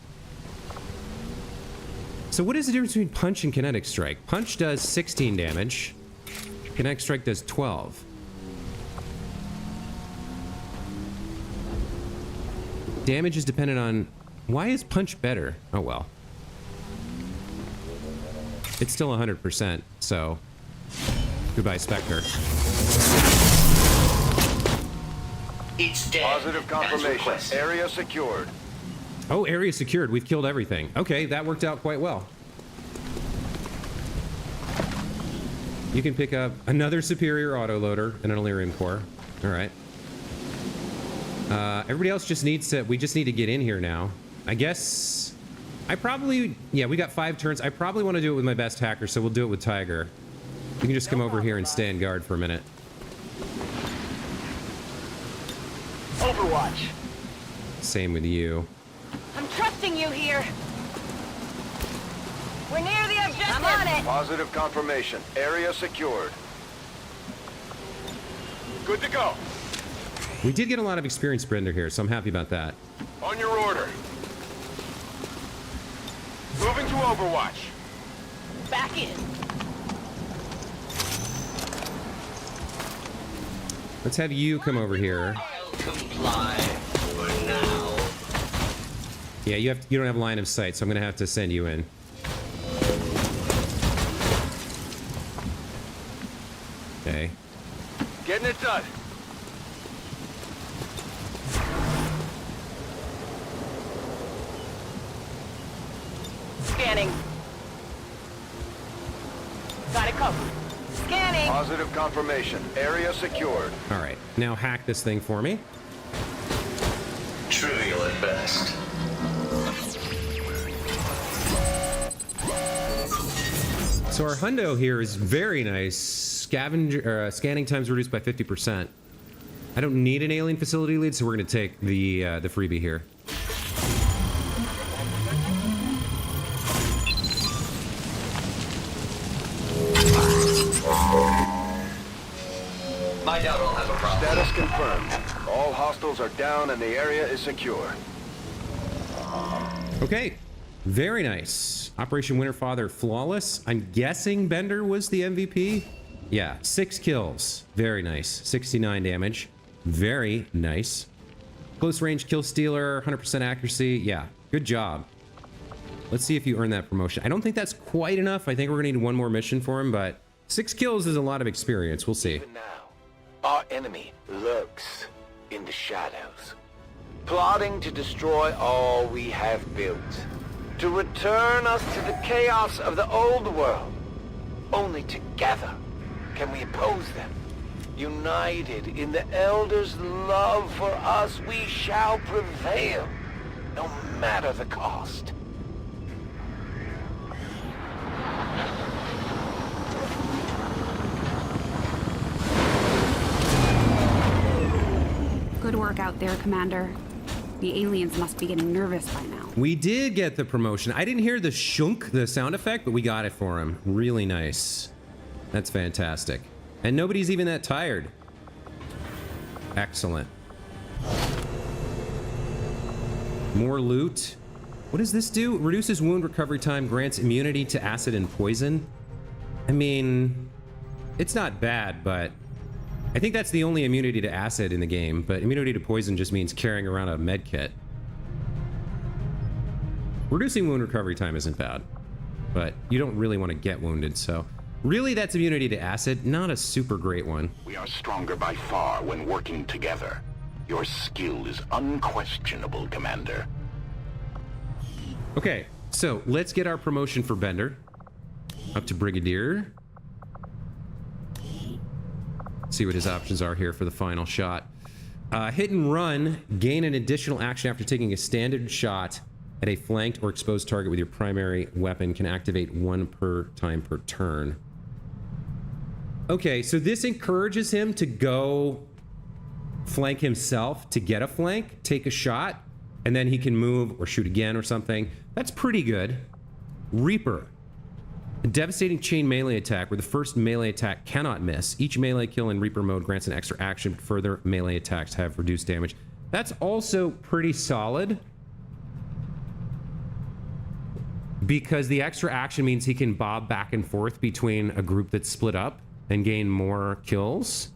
So what is the difference between Punch and Kinetic Strike? Punch does 16 damage. Kinetic Strike does 12. Damage is dependent on... Why is Punch better? Oh, well. It's still 100%, so... Goodbye, Spectre. It's dead. Positive confirmation. Area secured. Oh, area secured. We've killed everything. Okay, that worked out quite well. You can pick up another superior autoloader and an Elerium core. All right. Everybody else just needs to... We just need to get in here now. I guess... I probably... Yeah, we got 5 turns. I probably want to do it with my best hacker, so we'll do it with Tiger. You can just come over here and stand guard for a minute. Overwatch. Same with you. I'm trusting you here. We're near the objective. I'm on it. Positive confirmation. Area secured. Good to go. We did get a lot of experience Brenda here, so I'm happy about that. On your order. Moving to Overwatch. Back in. Let's have you come over here. I'll comply for now. Yeah, you don't have line of sight, so I'm gonna have to send you in. Okay. Getting it done. Scanning. Positive confirmation. Area secured. All right, now hack this thing for me. Trivial at best. So our hundo here is very nice. Scanning times reduced by 50%. I don't need an alien facility lead, so we're going to take the freebie here. I doubt I'll have a problem. Status confirmed. All hostiles are down and the area is secure. Okay, very nice. Operation Winterfather flawless. I'm guessing Bender was the MVP. Yeah, 6 kills. Very nice. 69 damage. Very nice. Close range kill stealer, 100% accuracy. Yeah, good job. Let's see if you earn that promotion. I don't think that's quite enough. I think we're gonna need one more mission for him, but 6 kills is a lot of experience. We'll see. Even now, our enemy lurks in the shadows, plotting to destroy all we have built, to return us to the chaos of the old world. Only together can we oppose them. United in the Elders' love for us, we shall prevail, no matter the cost. Good work out there, Commander. The aliens must be getting nervous by now. We did get the promotion. I didn't hear the shunk, the sound effect, but we got it for him. Really nice. That's fantastic. And nobody's even that tired. Excellent. More loot. What does this do? Reduces wound recovery time, grants immunity to acid and poison. I mean, it's not bad, but I think that's the only immunity to acid in the game, but immunity to poison just means carrying around a med kit. Reducing wound recovery time isn't bad, but you don't really want to get wounded, so really that's immunity to acid, not a super great one. We are stronger by far when working together. Your skill is unquestionable, Commander. Okay, so let's get our promotion for Bender up to Brigadier. See what his options are here for the final shot. Hit and run. Gain an additional action after taking a standard shot at a flanked or exposed target with your primary weapon. Can activate 1 per time per turn. Okay, so this encourages him to go flank himself to get a flank, take a shot, and then he can move or shoot again or something. That's pretty good. Reaper. A devastating chain melee attack where the first melee attack cannot miss. Each melee kill in Reaper mode grants an extra action, but further melee attacks have reduced damage. That's also pretty solid, because the extra action means he can bob back and forth between a group that's split up and gain more kills.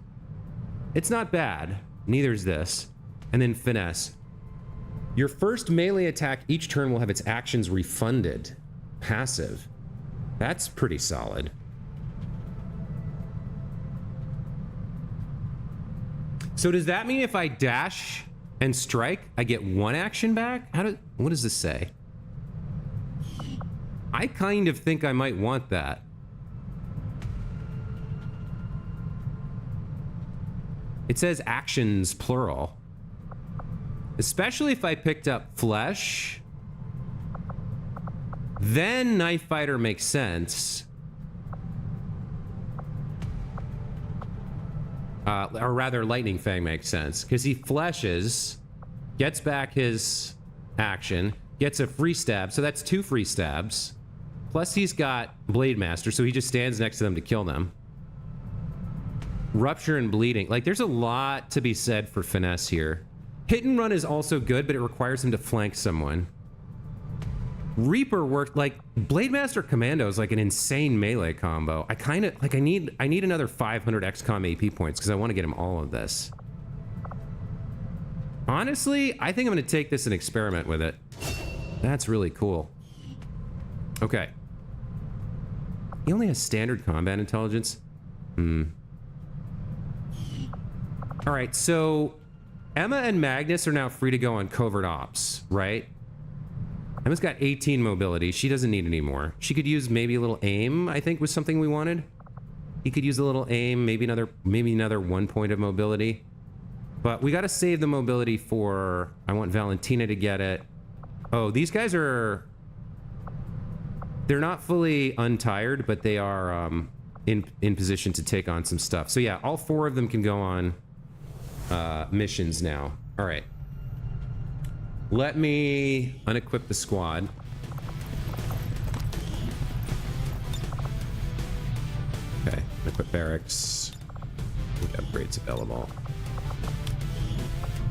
It's not bad. Neither is this. And then finesse. Your first melee attack each turn will have its actions refunded. Passive. That's pretty solid. So does that mean if I dash and strike, I get 1 action back? What does this say? I kind of think I might want that. It says actions plural. Especially if I picked up flesh. Then Knife Fighter makes sense. Or rather, Lightning Fang makes sense. Because he fleshes, gets back his action, gets a free stab. So that's 2 free stabs. Plus he's got Blade Master, so he just stands next to them to kill them. Rupture and bleeding. Like, there's a lot to be said for finesse here. Hit and run is also good, but it requires him to flank someone. Reaper worked, like, Blade Master Commando is like an insane melee combo. I kind of, like, I need another 500 XCOM AP points because I want to get him all of this. Honestly, I think I'm going to take this and experiment with it. That's really cool. Okay. He only has standard combat intelligence. All right, so Emma and Magnus are now free to go on Covert Ops, right? Emma's got 18 mobility. She doesn't need any more. She could use maybe a little aim, I think was something we wanted. He could use a little aim, maybe another 1 point of mobility. But we got to save the mobility for... I want Valentina to get it. Oh, these guys are... They're not fully untired, but they are in position to take on some stuff. So yeah, all 4 of them can go on missions now. All right. Let me unequip the squad. Okay, unequip barracks. Upgrades available.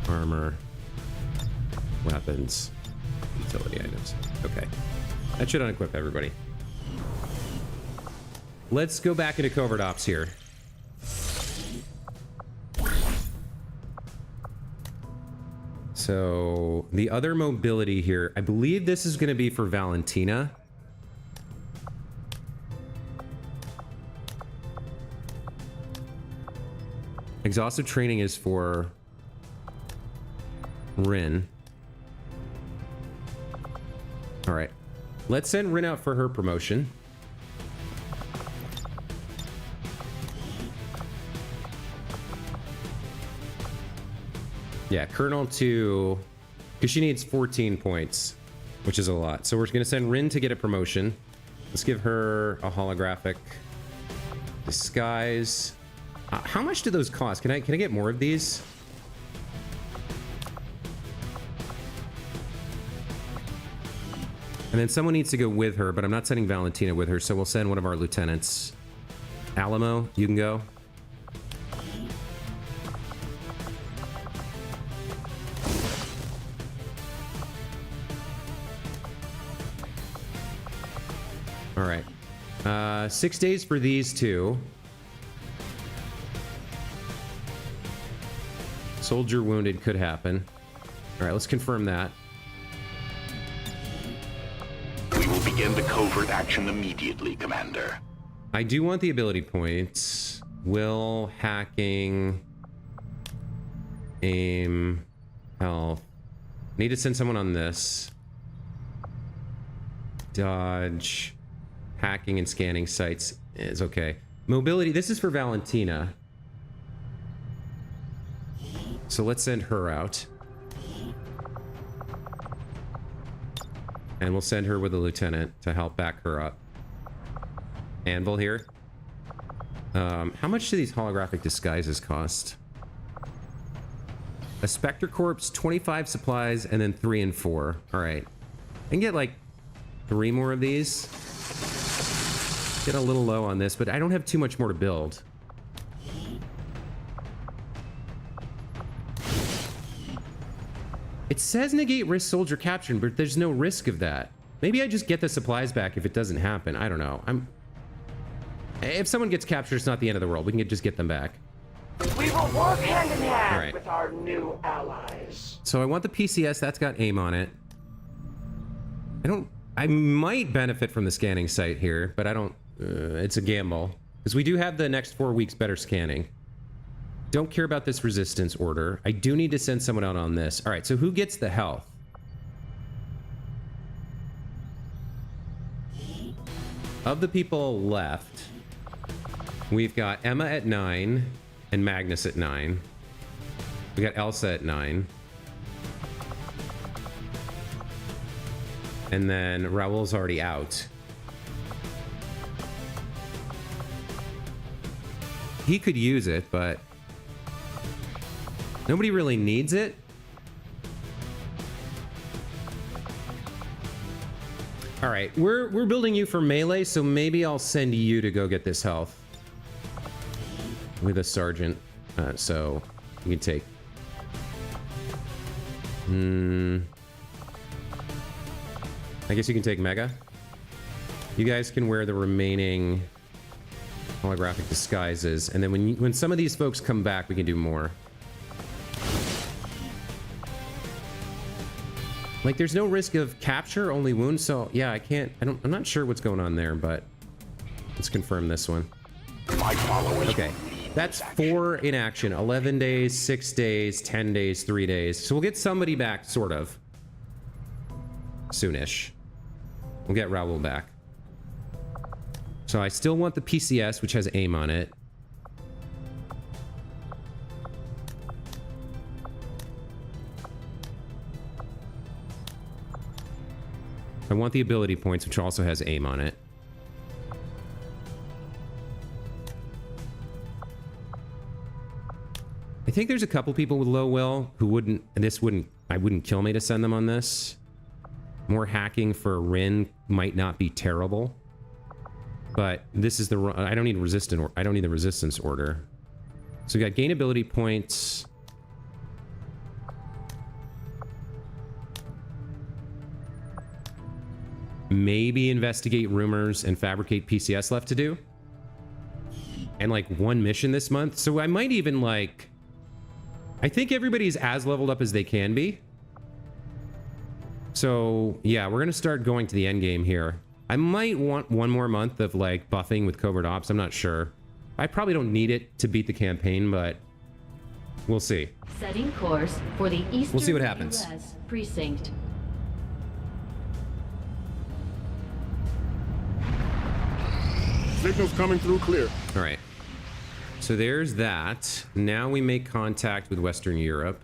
Armor. Weapons. Utility items. Okay. That should unequip everybody. Let's go back into Covert Ops here. So, the other mobility here, I believe this is going to be for Valentina. Exhaustive training is for Rin. All right. Let's send Rin out for her promotion. Yeah, Colonel to... Because she needs 14 points, which is a lot. So we're going to send Rin to get a promotion. Let's give her a holographic disguise. How much do those cost? Can I get more of these? And then someone needs to go with her, but I'm not sending Valentina with her, so we'll send one of our lieutenants. Alamo, you can go. All right. 6 days for these 2. Soldier wounded could happen. All right, let's confirm that. We will begin the covert action immediately, Commander. I do want the ability points. Will, hacking, aim, health. Need to send someone on this. Dodge, hacking and scanning sites is okay. Mobility, this is for Valentina. So let's send her out. And we'll send her with a lieutenant to help back her up. Anvil here. How much do these holographic disguises cost? A Spectre Corpse, 25 supplies, and then 3 and 4. All right. I can get like 3 more of these. Get a little low on this, but I don't have too much more to build. It says negate risk soldier captured, but there's no risk of that. Maybe I just get the supplies back if it doesn't happen. I don't know. If someone gets captured, it's not the end of the world. We can just get them back. We will work hand in hand with our new allies. So I want the PCS. That's got aim on it. I might benefit from the scanning site here, but I don't. It's a gamble. Because we do have the next 4 weeks better scanning. Don't care about this resistance order. I do need to send someone out on this. All right, so who gets the health? Of the people left, we've got Emma at 9 and Magnus at 9. We got Elsa at 9. And then Raul's already out. He could use it, but nobody really needs it. All right, we're building you for melee, so maybe I'll send you to go get this health with a sergeant. So you can take. I guess you can take Mega. You guys can wear the remaining holographic disguises, and then when some of these folks come back, we can do more. Like, there's no risk of capture, only wounds, so yeah, I'm not sure what's going on there, but let's confirm this one. My followers. Okay, that's 4 in action, 11 days, 6 days, 10 days, 3 days. So we'll get somebody back, sort of. Soonish. We'll get Raul back. So I still want the PCS, which has aim on it. I want the ability points, which also has aim on it. I think there's a couple people with low will who wouldn't, I wouldn't kill me to send them on this. More hacking for Rin might not be terrible. But this is the, I don't need the resistance order. So we got gain ability points. Maybe investigate rumors and fabricate PCS left to do. And like one mission this month. So I might even like, I think everybody's as leveled up as they can be. So yeah, we're gonna start going to the end game here. I might want one more month of like buffing with Covert Ops. I'm not sure. I probably don't need it to beat the campaign, but we'll see. Setting course for the Eastern We'll see what happens. US precinct. Signals coming through clear. All right. So there's that. Now we make contact with Western Europe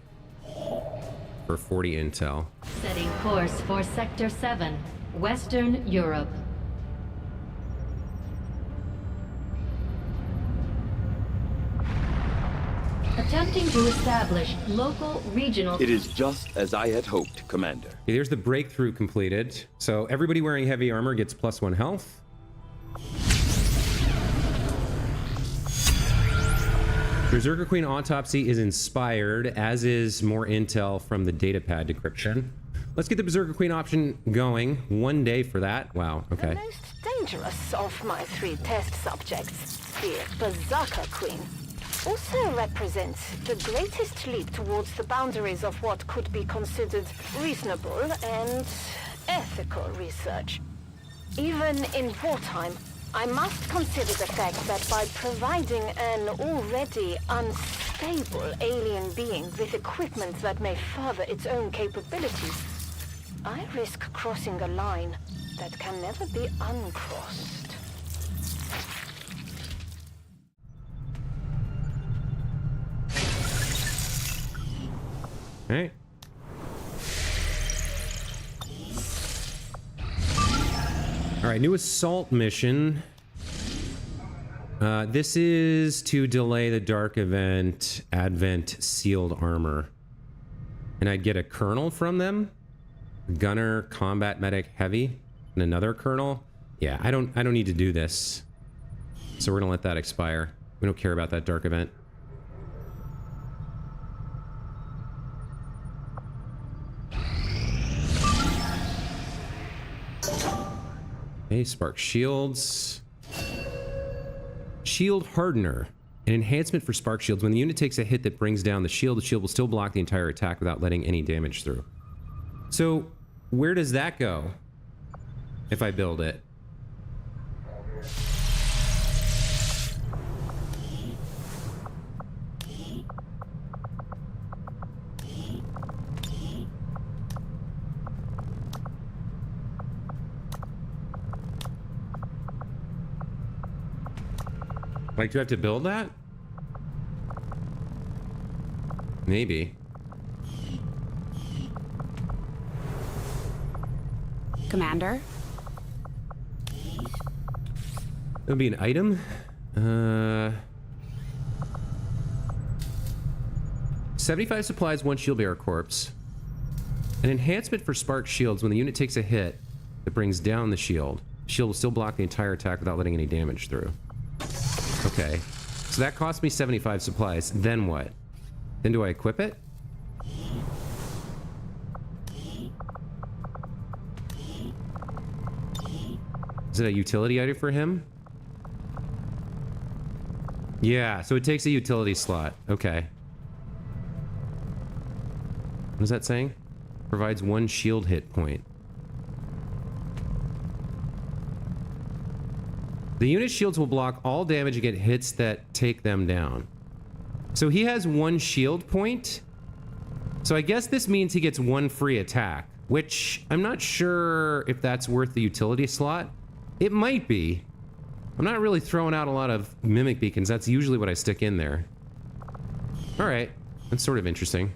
for 40 intel. Setting course for Sector 7, Western Europe. Attempting to establish local regional... It is just as I had hoped, Commander. Okay, there's the breakthrough completed. So everybody wearing heavy armor gets +1 health. Berserker Queen Autopsy is inspired, as is more intel from the datapad decryption. Let's get the Berserker Queen option going. 1 day for that. Wow, okay. The most dangerous of my 3 test subjects, the Berserker Queen, also represents the greatest leap towards the boundaries of what could be considered reasonable and ethical research. Even in wartime, I must consider the fact that by providing an already unstable alien being with equipment that may further its own capabilities, I risk crossing a line that can never be uncrossed. All right. All right, new assault mission. This is to delay the Dark Event Advent sealed armor. And I'd get a colonel from them. Gunner, combat medic, heavy, and another colonel. Yeah, I don't need to do this. So we're gonna let that expire. We don't care about that Dark Event. Okay, spark shields. Shield hardener. An enhancement for spark shields. When the unit takes a hit that brings down the shield will still block the entire attack without letting any damage through. So, where does that go if I build it? Like, do I have to build that? Maybe. Commander? It would be an item. 75 supplies, 1 shield bearer corpse. An enhancement for spark shields. When the unit takes a hit that brings down the shield will still block the entire attack without letting any damage through. Okay. So that cost me 75 supplies. Then what? Then do I equip it? Is it a utility item for him? Yeah, so it takes a utility slot. Okay. What is that saying? Provides 1 shield hit point. The unit shields will block all damage against hits that take them down. So he has 1 shield point. So I guess this means he gets 1 free attack, which I'm not sure if that's worth the utility slot. It might be. I'm not really throwing out a lot of mimic beacons. That's usually what I stick in there. All right. That's sort of interesting.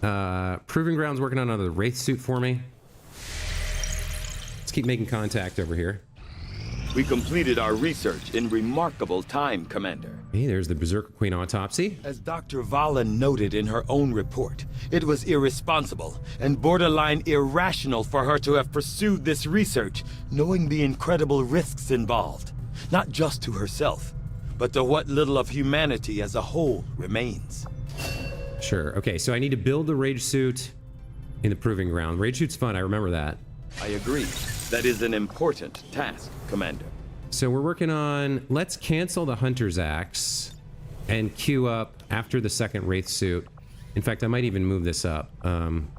Proving Ground's working on another Wraith suit for me. Let's keep making contact over here. We completed our research in remarkable time, Commander. Hey, there's the Berserker Queen autopsy. As Dr. Vala noted in her own report, it was irresponsible and borderline irrational for her to have pursued this research, knowing the incredible risks involved. Not just to herself, but to what little of humanity as a whole remains. Sure. Okay, so I need to build the Rage suit in the Proving Ground. Rage suit's fun, I remember that. I agree. That is an important task, Commander. So we're working on, let's cancel the Hunter's Axe and queue up after the second Wraith suit. In fact, I might even move this up.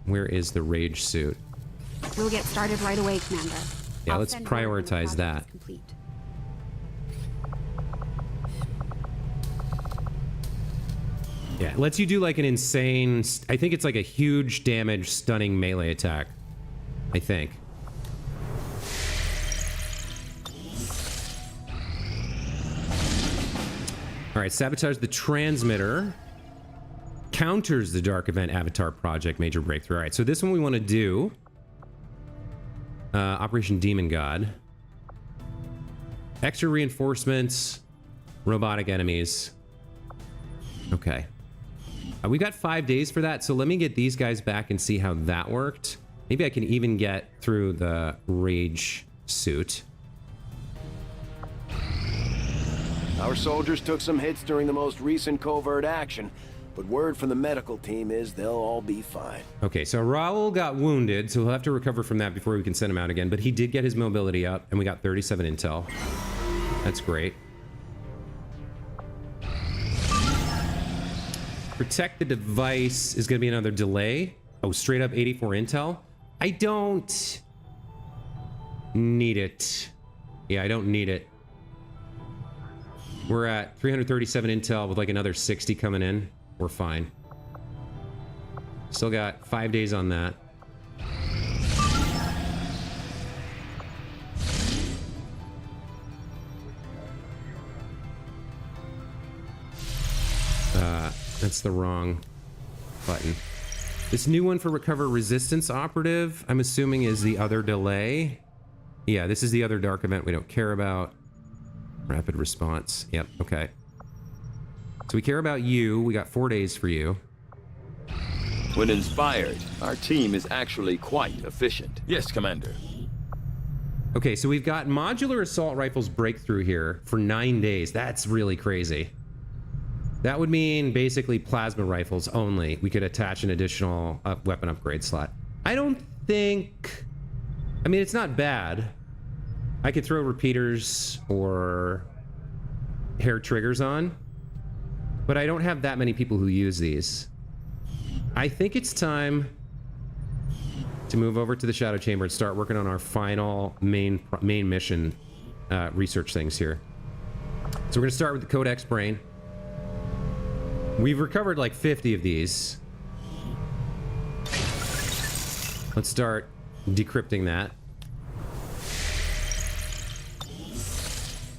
Where is the Rage suit? We'll get started right away, Commander. Yeah, let's prioritize that. Complete. Yeah, lets you do like an insane, I think it's like a huge damage stunning melee attack. I think. All right, sabotage the transmitter. Counters the Dark Event Avatar Project Major Breakthrough. All right, so this one we want to do. Operation Demon God. Extra reinforcements. Robotic enemies. Okay. We got 5 days for that, so let me get these guys back and see how that worked. Maybe I can even get through the Rage suit. Our soldiers took some hits during the most recent covert action, but word from the medical team is they'll all be fine. Okay, so Raul got wounded, so he'll have to recover from that before we can send him out again, but he did get his mobility up, and we got 37 intel. That's great. Protect the device is going to be another delay. Oh, straight up 84 intel? I don't need it. Yeah, I don't need it. We're at 337 intel with like another 60 coming in. We're fine. Still got 5 days on that. That's the wrong button. This new one for recover resistance operative, I'm assuming is the other delay. Yeah, this is the other dark event we don't care about. Rapid response. Yep, okay. So we care about you. We got 4 days for you. When inspired, our team is actually quite efficient. Yes, Commander. Okay, so we've got modular assault rifles breakthrough here for 9 days. That's really crazy. That would mean basically plasma rifles only. We could attach an additional weapon upgrade slot. I don't think... I mean, it's not bad. I could throw repeaters or hair triggers on, but I don't have that many people who use these. I think it's time to move over to the Shadow Chamber and start working on our final main mission research things here. So we're gonna start with the Codex Brain. We've recovered like 50 of these. Let's start decrypting that.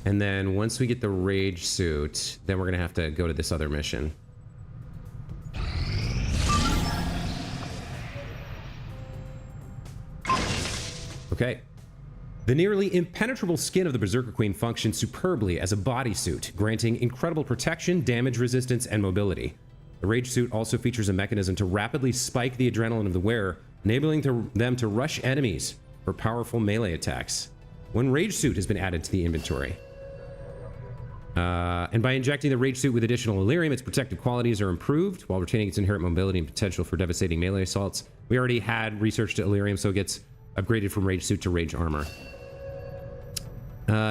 And then once we get the Rage suit, then we're gonna have to go to this other mission. Okay. The nearly impenetrable skin of the Berserker Queen functions superbly as a bodysuit, granting incredible protection, damage resistance, and mobility. The Rage suit also features a mechanism to rapidly spike the adrenaline of the wearer, enabling them to rush enemies for powerful melee attacks. One Rage suit has been added to the inventory. And by injecting the Rage suit with additional Illyrium, its protective qualities are improved while retaining its inherent mobility and potential for devastating melee assaults. We already had research to Illyrium, so it gets upgraded from Rage suit to Rage armor.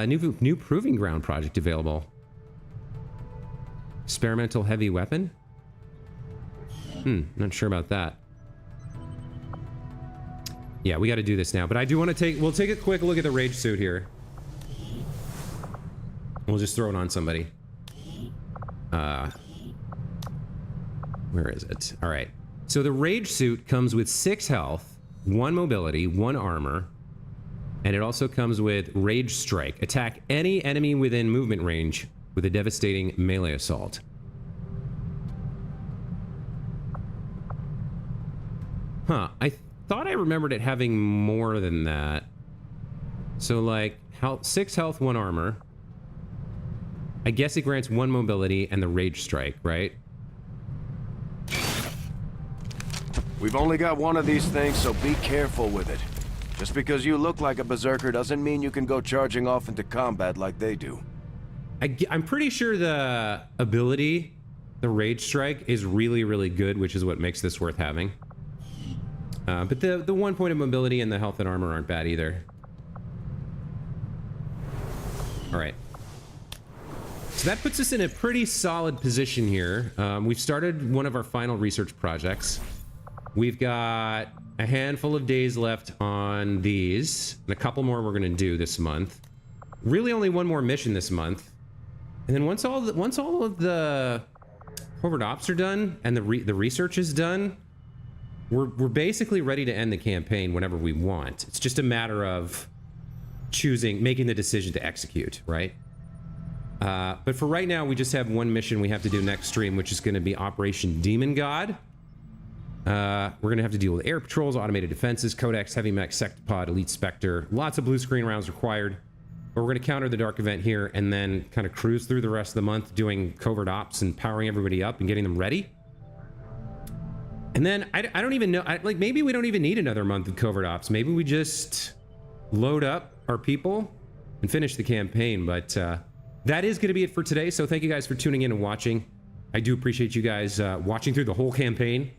New Proving Ground project available. Experimental heavy weapon? Not sure about that. Yeah, we got to do this now, but I do want to we'll take a quick look at the Rage suit here. We'll just throw it on somebody. Where is it? All right. So the Rage suit comes with 6 health, 1 mobility, 1 armor, And it also comes with Rage Strike. Attack any enemy within movement range with a devastating melee assault. Huh, I thought I remembered it having more than that. So like, 6 health, 1 armor. I guess it grants 1 mobility and the Rage Strike, right? We've only got one of these things, so be careful with it. Just because you look like a berserker doesn't mean you can go charging off into combat like they do. I'm pretty sure the ability, the Rage Strike, is really, really good, which is what makes this worth having. But the 1 point of mobility and the health and armor aren't bad either. All right. So that puts us in a pretty solid position here. We've started one of our final research projects. We've got a handful of days left on these, and a couple more we're going to do this month. Really only one more mission this month. And then once all of the Covert Ops are done and the research is done, we're basically ready to end the campaign whenever we want. It's just a matter of making the decision to execute, right? But for right now, we just have one mission we have to do next stream, which is going to be Operation Demon God. We're going to have to deal with air patrols, automated defenses, Codex, Heavy Mech, Sectopod, Elite Spectre. Lots of blue screen rounds required. But we're going to counter the dark event here and then kind of cruise through the rest of the month doing Covert Ops and powering everybody up and getting them ready. And then I don't even know, like maybe we don't even need another month of Covert Ops. Maybe we just load up our people and finish the campaign. But that is going to be it for today. So thank you guys for tuning in and watching. I do appreciate you guys watching through the whole campaign.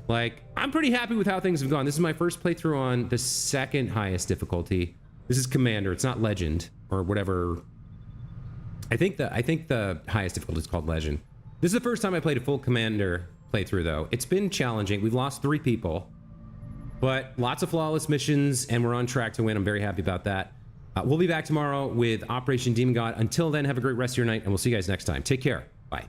Like, I'm pretty happy with how things have gone. This is my first playthrough on the 2nd highest difficulty. This is Commander. It's not Legend or whatever. I think the highest difficulty is called Legend. This is the first time I played a full Commander playthrough, though. It's been challenging. We've lost 3 people, but lots of flawless missions, and we're on track to win. I'm very happy about that. We'll be back tomorrow with Operation Demon God. Until then, have a great rest of your night, and we'll see you guys next time. Take care. Bye.